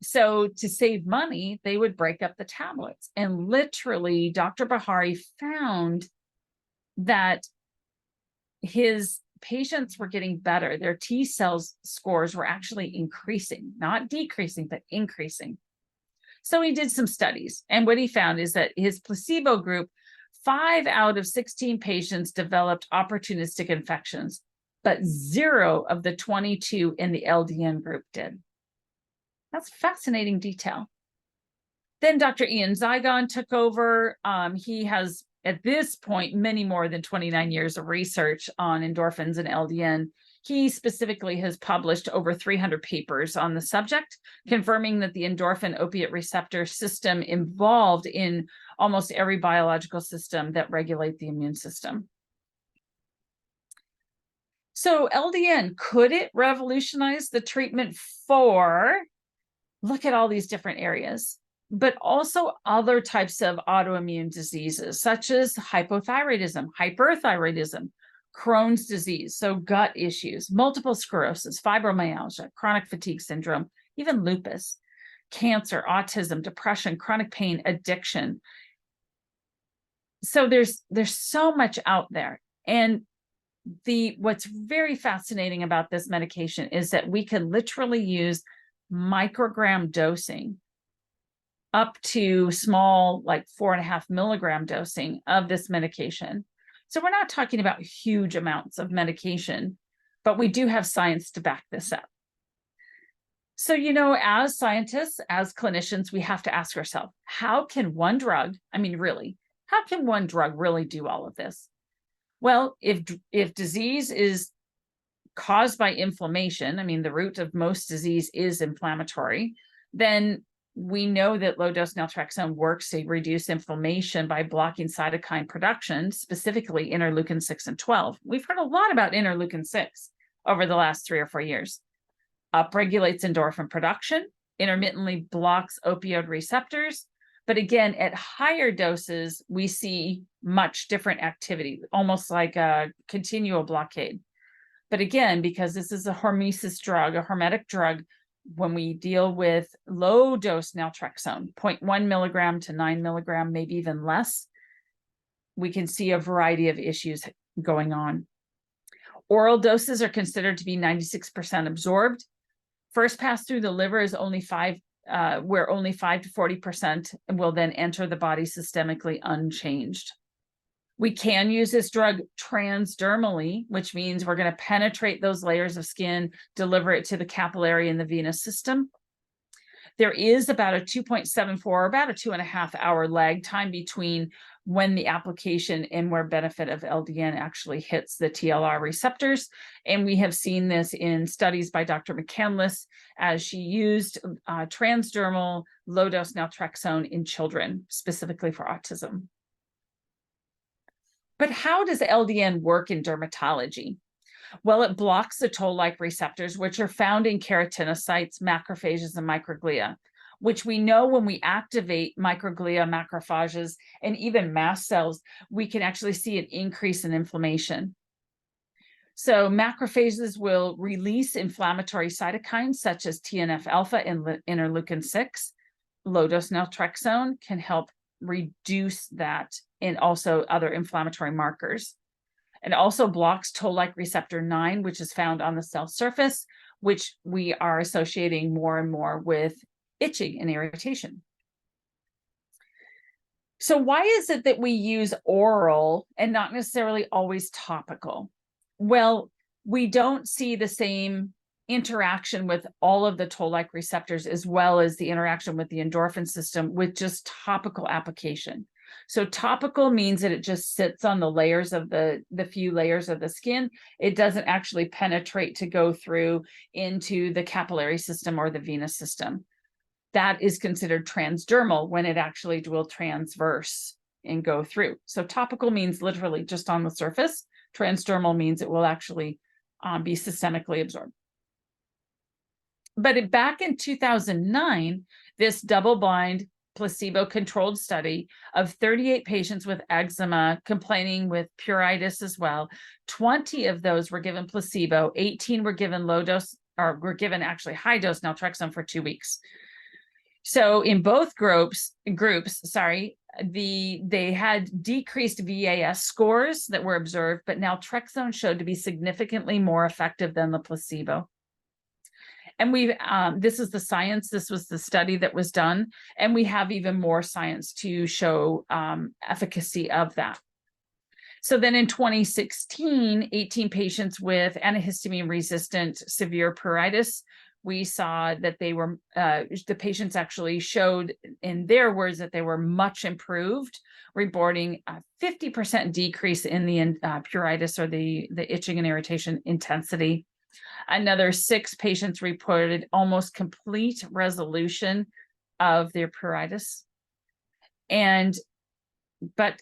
Speaker 1: So to save money, they would break up the tablets. And literally, Dr. Bahari found that his patients were getting better. Their T cells scores were actually increasing, not decreasing, but increasing. So he did some studies. And what he found is that his placebo group, 5 out of 16 patients developed opportunistic infections, but 0 of the 22 in the LDN group did. That's fascinating detail. Then Dr. Ian Zygon took over. He has, at this point, many more than 29 years of research on endorphins and LDN. He specifically has published over 300 papers on the subject, confirming that the endorphin opiate receptor system involved in almost every biological system that regulate the immune system. So LDN, could it revolutionize the treatment for, look at all these different areas, but also other types of autoimmune diseases, such as hypothyroidism, hyperthyroidism, Crohn's disease, so gut issues, multiple sclerosis, fibromyalgia, chronic fatigue syndrome, even lupus, cancer, autism, depression, chronic pain, addiction. So there's so much out there. And what's very fascinating about this medication is that we can literally use microgram dosing up to small, like 4.5 milligram dosing of this medication. So we're not talking about huge amounts of medication, but we do have science to back this up. So, as scientists, as clinicians, we have to ask ourselves, how can one drug, how can one drug really do all of this? Well, if disease is caused by inflammation, the root of most disease is inflammatory, then we know that low-dose naltrexone works to reduce inflammation by blocking cytokine production, specifically interleukin 6 and 12. We've heard a lot about interleukin 6 over the last 3 or 4 years. Upregulates endorphin production, intermittently blocks opioid receptors, but again, at higher doses, we see much different activity, almost like a continual blockade. But again, because this is a hormesis drug, a hormetic drug, when we deal with low dose naltrexone, 0.1 milligram to 9 milligram, maybe even less, we can see a variety of issues going on. Oral doses are considered to be 96% absorbed. First pass through the liver is only 5 to 40% will then enter the body systemically unchanged. We can use this drug transdermally, which means we're going to penetrate those layers of skin, deliver it to the capillary in the venous system. There is about a 2.74, about a 2.5 hour lag time between when the application and where benefit of LDN actually hits the TLR receptors. And we have seen this in studies by Dr. McCandless as she used transdermal low-dose naltrexone in children, specifically for autism. But how does LDN work in dermatology? Well, it blocks the toll-like receptors, which are found in keratinocytes, macrophages, and microglia, which we know when we activate microglia, macrophages, and even mast cells, we can actually see an increase in inflammation. So macrophages will release inflammatory cytokines such as TNF-alpha and interleukin 6. Low-dose naltrexone can help reduce that and also other inflammatory markers. It also blocks toll-like receptor 9, which is found on the cell surface, which we are associating more and more with itching and irritation. So why is it that we use oral and not necessarily always topical? Well, we don't see the same interaction with all of the toll-like receptors as well as the interaction with the endorphin system with just topical application. So topical means that it just sits on the layers of the few layers of the skin. It doesn't actually penetrate to go through into the capillary system or the venous system. That is considered transdermal when it actually will transverse and go through. So topical means literally just on the surface. Transdermal means it will actually be systemically absorbed. But back in 2009, this double-blind placebo-controlled study of 38 patients with eczema complaining with pruritus as well. 20 of those were given placebo, 18 were given low dose, or were given actually high dose naltrexone for 2 weeks. So in both groups, they had decreased VAS scores that were observed, but naltrexone showed to be significantly more effective than the placebo. And this is the science, this was the study that was done, and we have even more science to show efficacy of that. So then in 2016, 18 patients with antihistamine-resistant severe pruritus, we saw that they were, the patients actually showed in their words that they were much improved, reporting a 50% decrease in the pruritus or the itching and irritation intensity. Another 6 patients reported almost complete resolution of their pruritus. But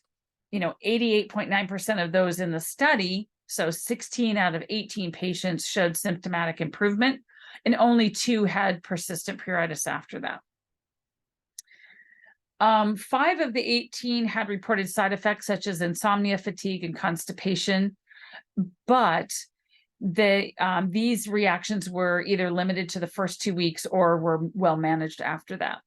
Speaker 1: 88.9% of those in the study, so 16 out of 18 patients showed symptomatic improvement, and only 2 had persistent pruritus after that. 5 of the 18 had reported side effects such as insomnia, fatigue, and constipation. but these reactions were either limited to the first 2 weeks or were well managed after that.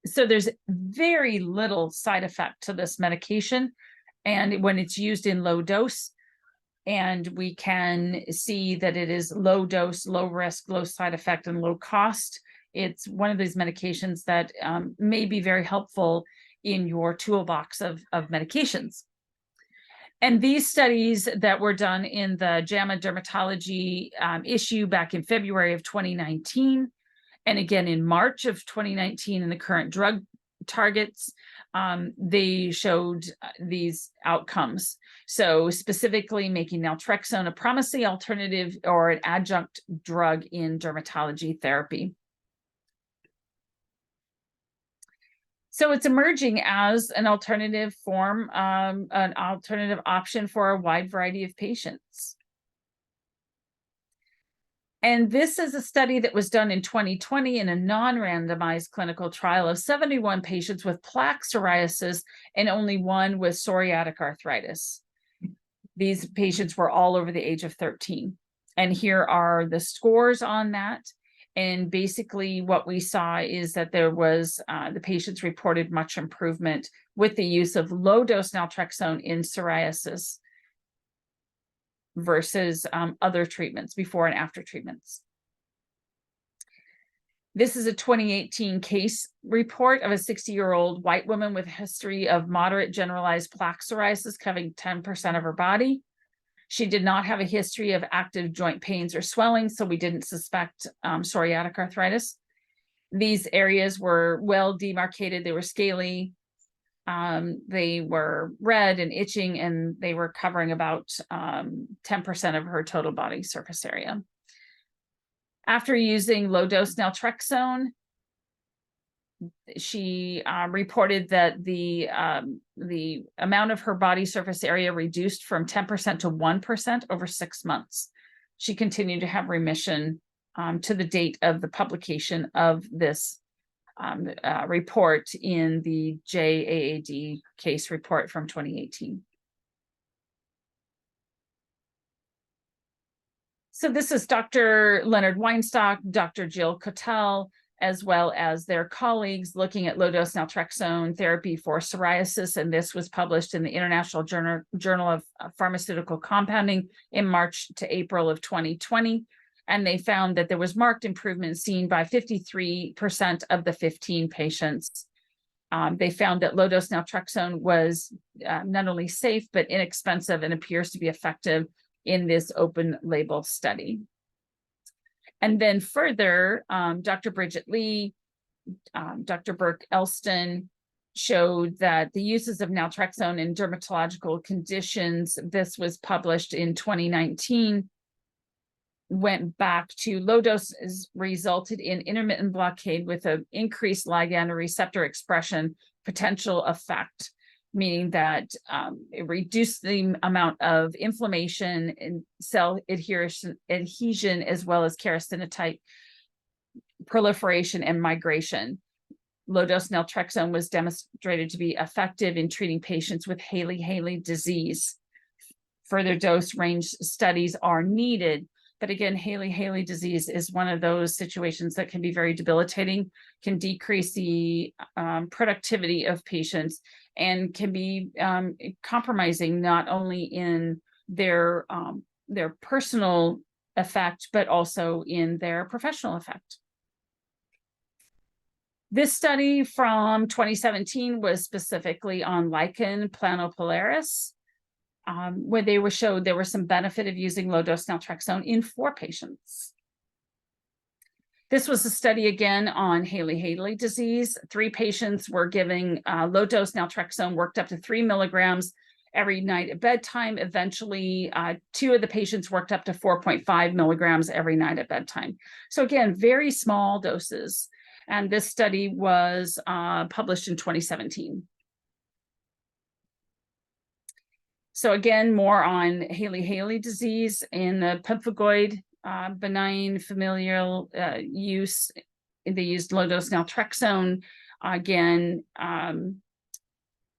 Speaker 1: So there's very little side effect to this medication, and when it's used in low dose, and we can see that it is low dose, low risk, low side effect, and low cost. It's one of these medications that may be very helpful in your toolbox of medications. And these studies that were done in the JAMA Dermatology issue back in February of 2019, and again in March of 2019 in the current drug targets, they showed these outcomes. So specifically making naltrexone a promising alternative or an adjunct drug in dermatology therapy. So it's emerging as an alternative form, an alternative option for a wide variety of patients. And this is a study that was done in 2020 in a non-randomized clinical trial of 71 patients with plaque psoriasis and only one with psoriatic arthritis. These patients were all over the age of 13. And here are the scores on that. And basically what we saw is that there was, the patients reported much improvement with the use of low-dose naltrexone in psoriasis versus other treatments, before and after treatments. This is a 2018 case report of a 60-year-old white woman with a history of moderate generalized plaque psoriasis covering 10% of her body. She did not have a history of active joint pains or swelling, so we didn't suspect psoriatic arthritis. These areas were well demarcated. They were scaly. They were red and itching, and they were covering about 10% of her total body surface area. After using low-dose naltrexone, she reported that the amount of her body surface area reduced from 10% to 1% over 6 months. She continued to have remission to the date of the publication of this report in the JAAD case report from 2018. So this is Dr. Leonard Weinstock, Dr. Jill Cotell, as well as their colleagues looking at low-dose naltrexone therapy for psoriasis. And this was published in the International Journal of Pharmaceutical Compounding in March to April of 2020. And they found that there was marked improvement seen by 53% of the 15 patients. They found that low-dose naltrexone was not only safe, but inexpensive and appears to be effective in this open label study. And then further, Dr. Bridget Lee, Dr. Burke Elston showed that the uses of naltrexone in dermatological conditions, this was published in 2019, went back to low doses resulted in intermittent blockade with an increased ligand receptor expression potential effect, meaning that it reduced the amount of inflammation and cell adhesion, as well as keratinocyte proliferation and migration. Low-dose naltrexone was demonstrated to be effective in treating patients with Hailey-Hailey disease. Further dose range studies are needed. But again, Hailey-Hailey disease is one of those situations that can be very debilitating, can decrease the productivity of patients, and can be compromising not only in their personal effect, but also in their professional effect. This study from 2017 was specifically on lichen planopilaris, where they showed there was some benefit of using low-dose naltrexone in 4 patients. This was a study again on Hailey-Hailey disease. 3 patients were giving low-dose naltrexone, worked up to 3 milligrams every night at bedtime. Eventually, 2 of the patients worked up to 4.5 milligrams every night at bedtime. So again, very small doses. And this study was published in 2017. So again, more on Hailey-Hailey disease in the pemphigoid benign familial use. They used low-dose naltrexone. Again,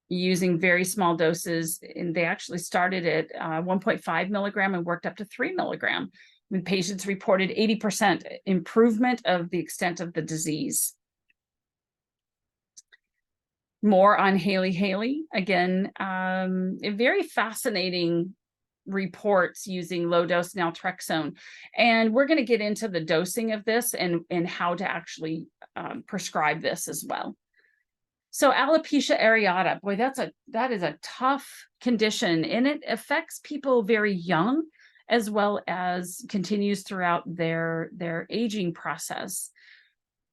Speaker 1: using very small doses, and they actually started at 1.5 milligram and worked up to 3 milligram. When patients reported 80% improvement of the extent of the disease. More on Haley. Again, a very fascinating reports using low-dose naltrexone. And we're going to get into the dosing of this and how to actually prescribe this as well. So alopecia areata, boy, that is a tough condition, and it affects people very young as well as continues throughout their aging process.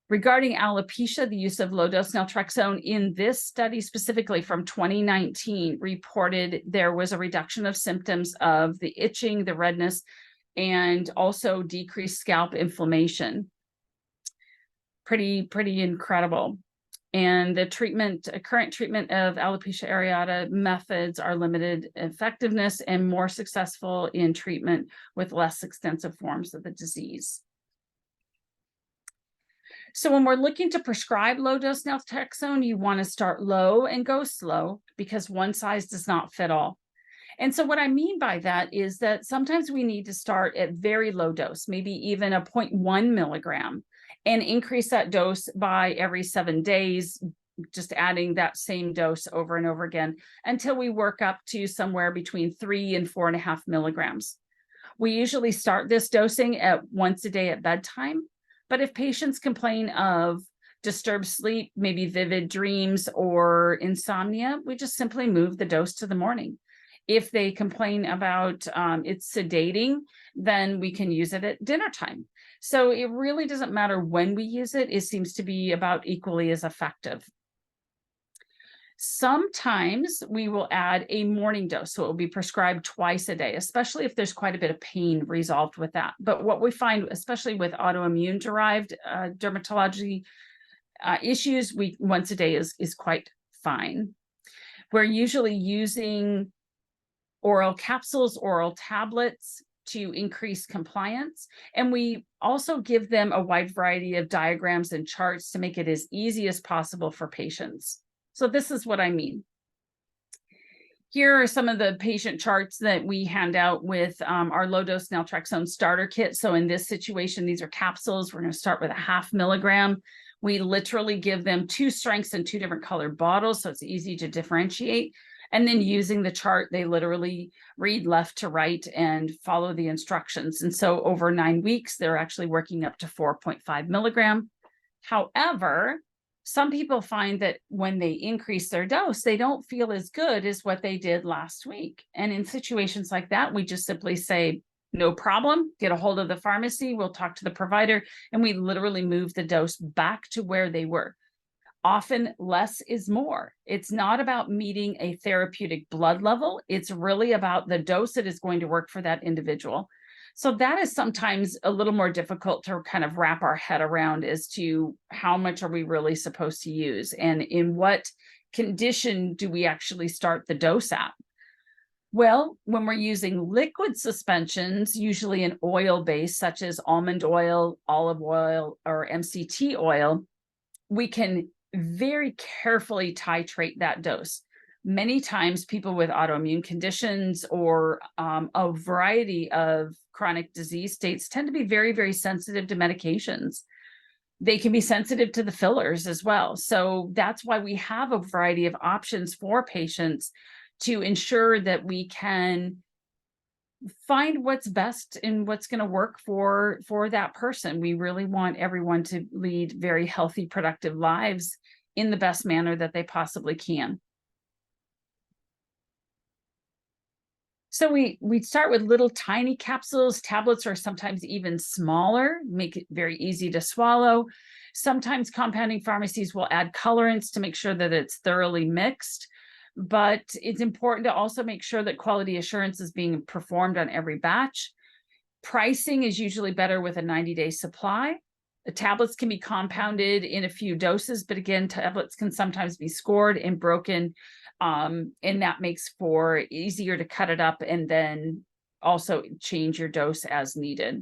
Speaker 1: Regarding alopecia, the use of low-dose naltrexone in this study specifically from 2019 reported there was a reduction of symptoms of the itching, the redness, and also decreased scalp inflammation. Pretty incredible. And the current treatment of alopecia areata methods are limited effectiveness and more successful in treatment with less extensive forms of the disease. So when we're looking to prescribe low-dose naltrexone, you want to start low and go slow because one size does not fit all. And so what I mean by that is that sometimes we need to start at very low dose, maybe even a 0.1 milligram, and increase that dose by every 7 days, just adding that same dose over and over again until we work up to somewhere between 3 and 4.5 milligrams. We usually start this dosing at once a day at bedtime. But if patients complain of disturbed sleep, maybe vivid dreams or insomnia, we just simply move the dose to the morning. If they complain about it's sedating, then we can use it at dinner time. So it really doesn't matter when we use it. It seems to be about equally as effective. Sometimes we will add a morning dose, so it will be prescribed twice a day, especially if there's quite a bit of pain resolved with that. But what we find, especially with autoimmune-derived dermatology issues, once a day is quite fine. We're usually using oral capsules, oral tablets to increase compliance. And we also give them a wide variety of diagrams and charts to make it as easy as possible for patients. So this is what I mean. Here are some of the patient charts that we hand out with our low-dose naltrexone starter kit. So in this situation, these are capsules. We're going to start with a 0.5 milligram. We literally give them 2 strengths and 2 different colored bottles, so it's easy to differentiate. And then using the chart, they literally read left to right and follow the instructions. And so over 9 weeks, they're actually working up to 4.5 milligram. However, some people find that when they increase their dose, they don't feel as good as what they did last week. And in situations like that, we just simply say, no problem, get a hold of the pharmacy, we'll talk to the provider, and we literally move the dose back to where they were. Often less is more. It's not about meeting a therapeutic blood level. It's really about the dose that is going to work for that individual. So that is sometimes a little more difficult to kind of wrap our head around as to how much are we really supposed to use and in what condition do we actually start the dose at. Well, when we're using liquid suspensions, usually an oil base such as almond oil, olive oil, or MCT oil, we can very carefully titrate that dose. Many times people with autoimmune conditions or a variety of chronic disease states tend to be very, very sensitive to medications. They can be sensitive to the fillers as well. So that's why we have a variety of options for patients to ensure that we can find what's best and what's going to work for that person. We really want everyone to lead very healthy, productive lives in the best manner that they possibly can. So we start with little tiny capsules. Tablets are sometimes even smaller, make it very easy to swallow. Sometimes compounding pharmacies will add colorants to make sure that it's thoroughly mixed. But it's important to also make sure that quality assurance is being performed on every batch. Pricing is usually better with a 90-day supply. The tablets can be compounded in a few doses, but again, tablets can sometimes be scored and broken, and that makes for easier to cut it up and then also change your dose as needed.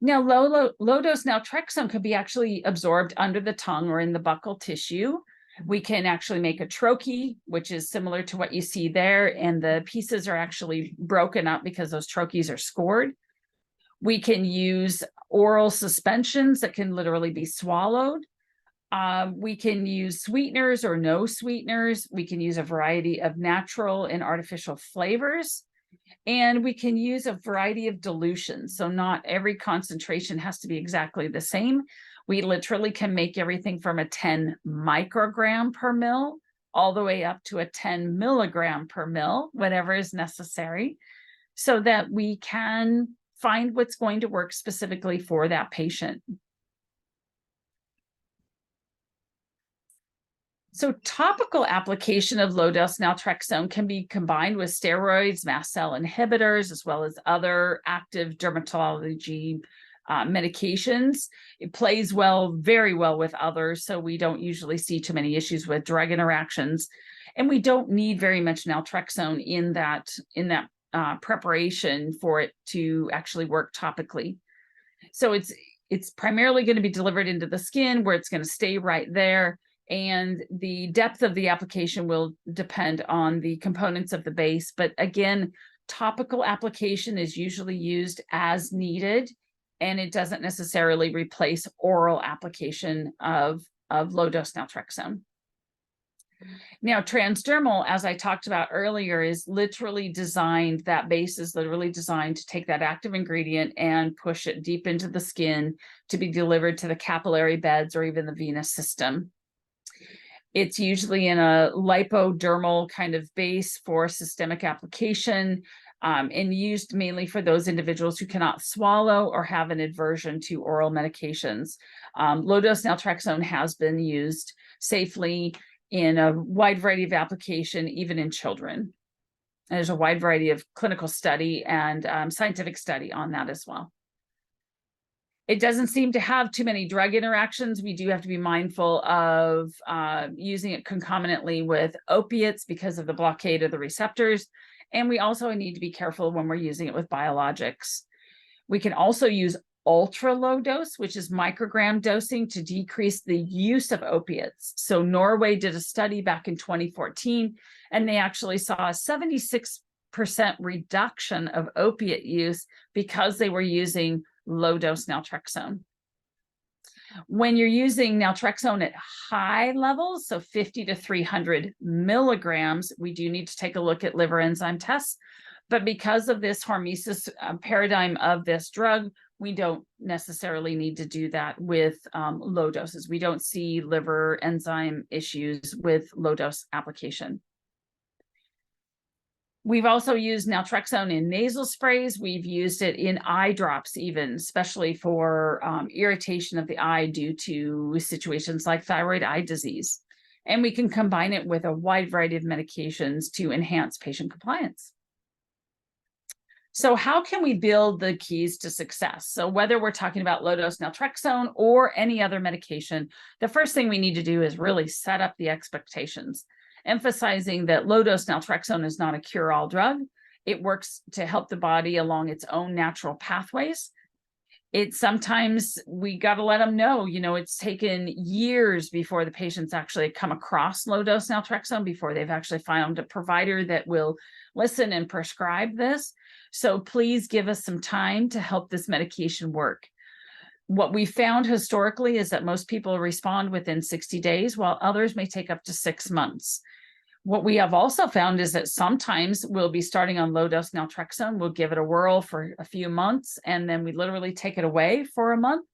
Speaker 1: Now, low-dose naltrexone could be actually absorbed under the tongue or in the buccal tissue. We can actually make a troche, which is similar to what you see there, and the pieces are actually broken up because those troches are scored. We can use oral suspensions that can literally be swallowed. We can use sweeteners or no sweeteners. We can use a variety of natural and artificial flavors. And we can use a variety of dilutions. So not every concentration has to be exactly the same. We literally can make everything from a 10 microgram per mil all the way up to a 10 milligram per mil, whatever is necessary, so that we can find what's going to work specifically for that patient. So topical application of low-dose naltrexone can be combined with steroids, mast cell inhibitors, as well as other active dermatology medications. It plays well, very well with others, so we don't usually see too many issues with drug interactions. And we don't need very much naltrexone in that preparation for it to actually work topically. So it's primarily going to be delivered into the skin, where it's going to stay right there. And the depth of the application will depend on the components of the base. But again, topical application is usually used as needed, and it doesn't necessarily replace oral application of low-dose naltrexone. Now, transdermal, as I talked about earlier, is literally designed, that base is literally designed to take that active ingredient and push it deep into the skin to be delivered to the capillary beds or even the venous system. It's usually in a lipodermal kind of base for systemic application, and used mainly for those individuals who cannot swallow or have an aversion to oral medications. Low-dose naltrexone has been used safely in a wide variety of application, even in children. And there's a wide variety of clinical study and scientific study on that as well. It doesn't seem to have too many drug interactions. We do have to be mindful of using it concomitantly with opiates because of the blockade of the receptors. And we also need to be careful when we're using it with biologics. We can also use ultra low dose, which is microgram dosing, to decrease the use of opiates. So Norway did a study back in 2014, and they actually saw a 76% reduction of opiate use because they were using low-dose naltrexone. When you're using naltrexone at high levels, so 50 to 300 milligrams, we do need to take a look at liver enzyme tests. But because of this hormesis paradigm of this drug, we don't necessarily need to do that with low doses. We don't see liver enzyme issues with low-dose application. We've also used naltrexone in nasal sprays. We've used it in eye drops even, especially for irritation of the eye due to situations like thyroid eye disease. And we can combine it with a wide variety of medications to enhance patient compliance. So how can we build the keys to success? So whether we're talking about low-dose naltrexone or any other medication, the first thing we need to do is really set up the expectations, emphasizing that low-dose naltrexone is not a cure-all drug. It works to help the body along its own natural pathways. Sometimes we got to let them know, it's taken years before the patients actually come across low-dose naltrexone, before they've actually found a provider that will listen and prescribe this. So please give us some time to help this medication work. What we found historically is that most people respond within 60 days, while others may take up to 6 months. What we have also found is that sometimes we'll be starting on low-dose naltrexone, we'll give it a whirl for a few months, and then we literally take it away for a month.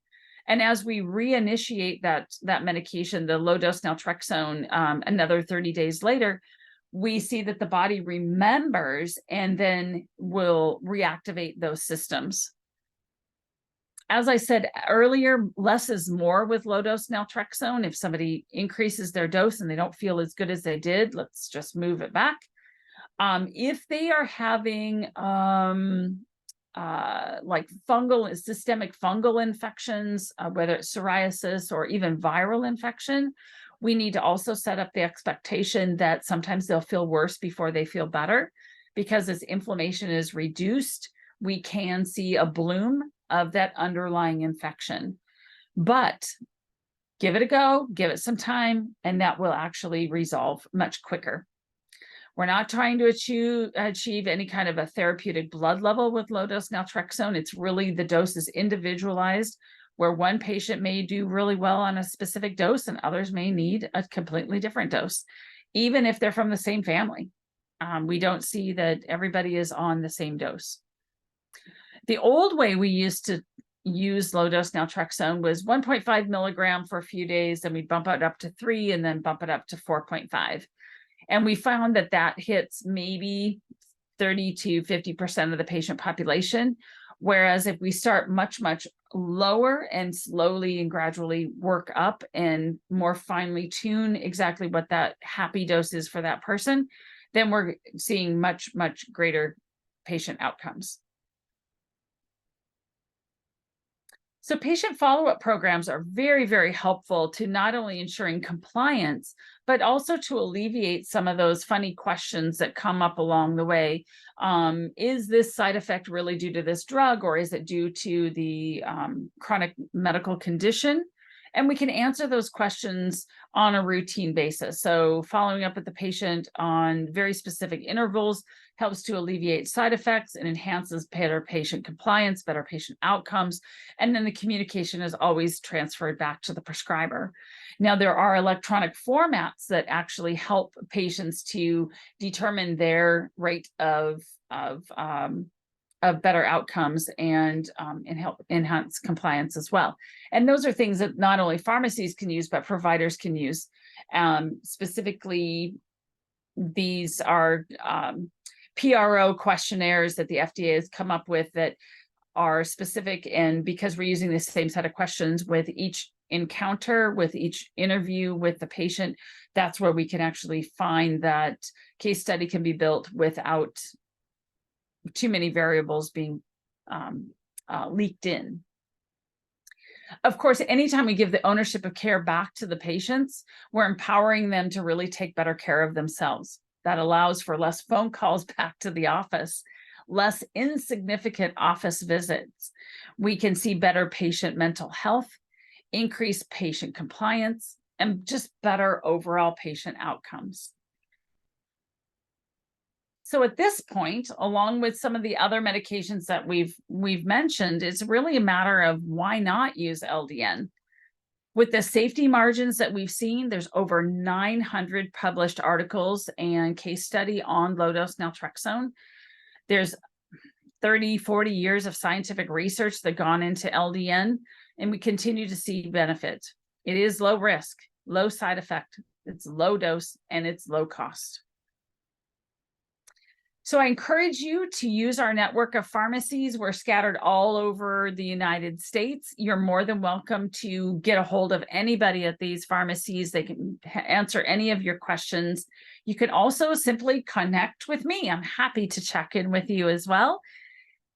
Speaker 1: And as we reinitiate that medication, the low-dose naltrexone, another 30 days later, we see that the body remembers and then will reactivate those systems. As I said earlier, less is more with low-dose naltrexone. If somebody increases their dose and they don't feel as good as they did, let's just move it back. If they are having like systemic fungal infections, whether it's psoriasis or even viral infection, we need to also set up the expectation that sometimes they'll feel worse before they feel better, because as inflammation is reduced, we can see a bloom of that underlying infection. But Give it a go, give it some time, and that will actually resolve much quicker. We're not trying to achieve any kind of a therapeutic blood level with low-dose naltrexone. It's really the dose is individualized, where one patient may do really well on a specific dose and others may need a completely different dose, even if they're from the same family. We don't see that everybody is on the same dose. The old way we used to use low-dose naltrexone was 1.5 milligram for a few days, then we'd bump it up to 3 and then bump it up to 4.5. And we found that that hits maybe 30 to 50% of the patient population. Whereas if we start much, much lower and slowly and gradually work up and more finely tune exactly what that happy dose is for that person, then we're seeing much, much greater patient outcomes. So patient follow-up programs are very, very helpful to not only ensuring compliance, but also to alleviate some of those funny questions that come up along the way. Is this side effect really due to this drug, or is it due to the chronic medical condition? And we can answer those questions on a routine basis. So following up with the patient on very specific intervals helps to alleviate side effects and enhances better patient compliance, better patient outcomes. And then the communication is always transferred back to the prescriber. Now, there are electronic formats that actually help patients to determine their rate of better outcomes and help enhance compliance as well. And those are things that not only pharmacies can use, but providers can use. Specifically, these are PRO questionnaires that the FDA has come up with that are specific, and because we're using the same set of questions with each encounter, with each interview with the patient, that's where we can actually find that case study can be built without too many variables being leaked in. Of course, anytime we give the ownership of care back to the patients, we're empowering them to really take better care of themselves. That allows for less phone calls back to the office, less insignificant office visits. We can see better patient mental health, increased patient compliance, and just better overall patient outcomes. So at this point, along with some of the other medications that we've mentioned, it's really a matter of why not use LDN. With the safety margins that we've seen, there's over 900 published articles and case study on low-dose naltrexone. There's 30, 40 years of scientific research that gone into LDN, and we continue to see benefit. It is low risk, low side effect, it's low dose, and it's low cost. So I encourage you to use our network of pharmacies. We're scattered all over the United States. You're more than welcome to get a hold of anybody at these pharmacies. They can answer any of your questions. You can also simply connect with me. I'm happy to check in with you as well.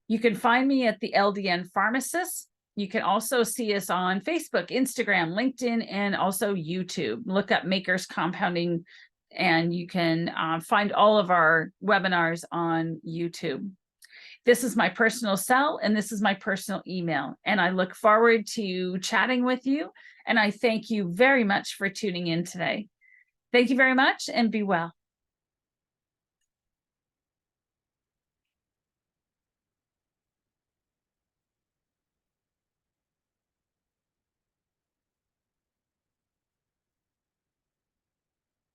Speaker 1: You can find me at the LDN Pharmacist. You can also see us on Facebook, Instagram, LinkedIn, and also YouTube. Look up Makers Compounding, and you can find all of our webinars on YouTube. This is my personal cell, and this is my personal email. And I look forward to chatting with you. And I thank you very much for tuning in today. Thank you very much, and be well.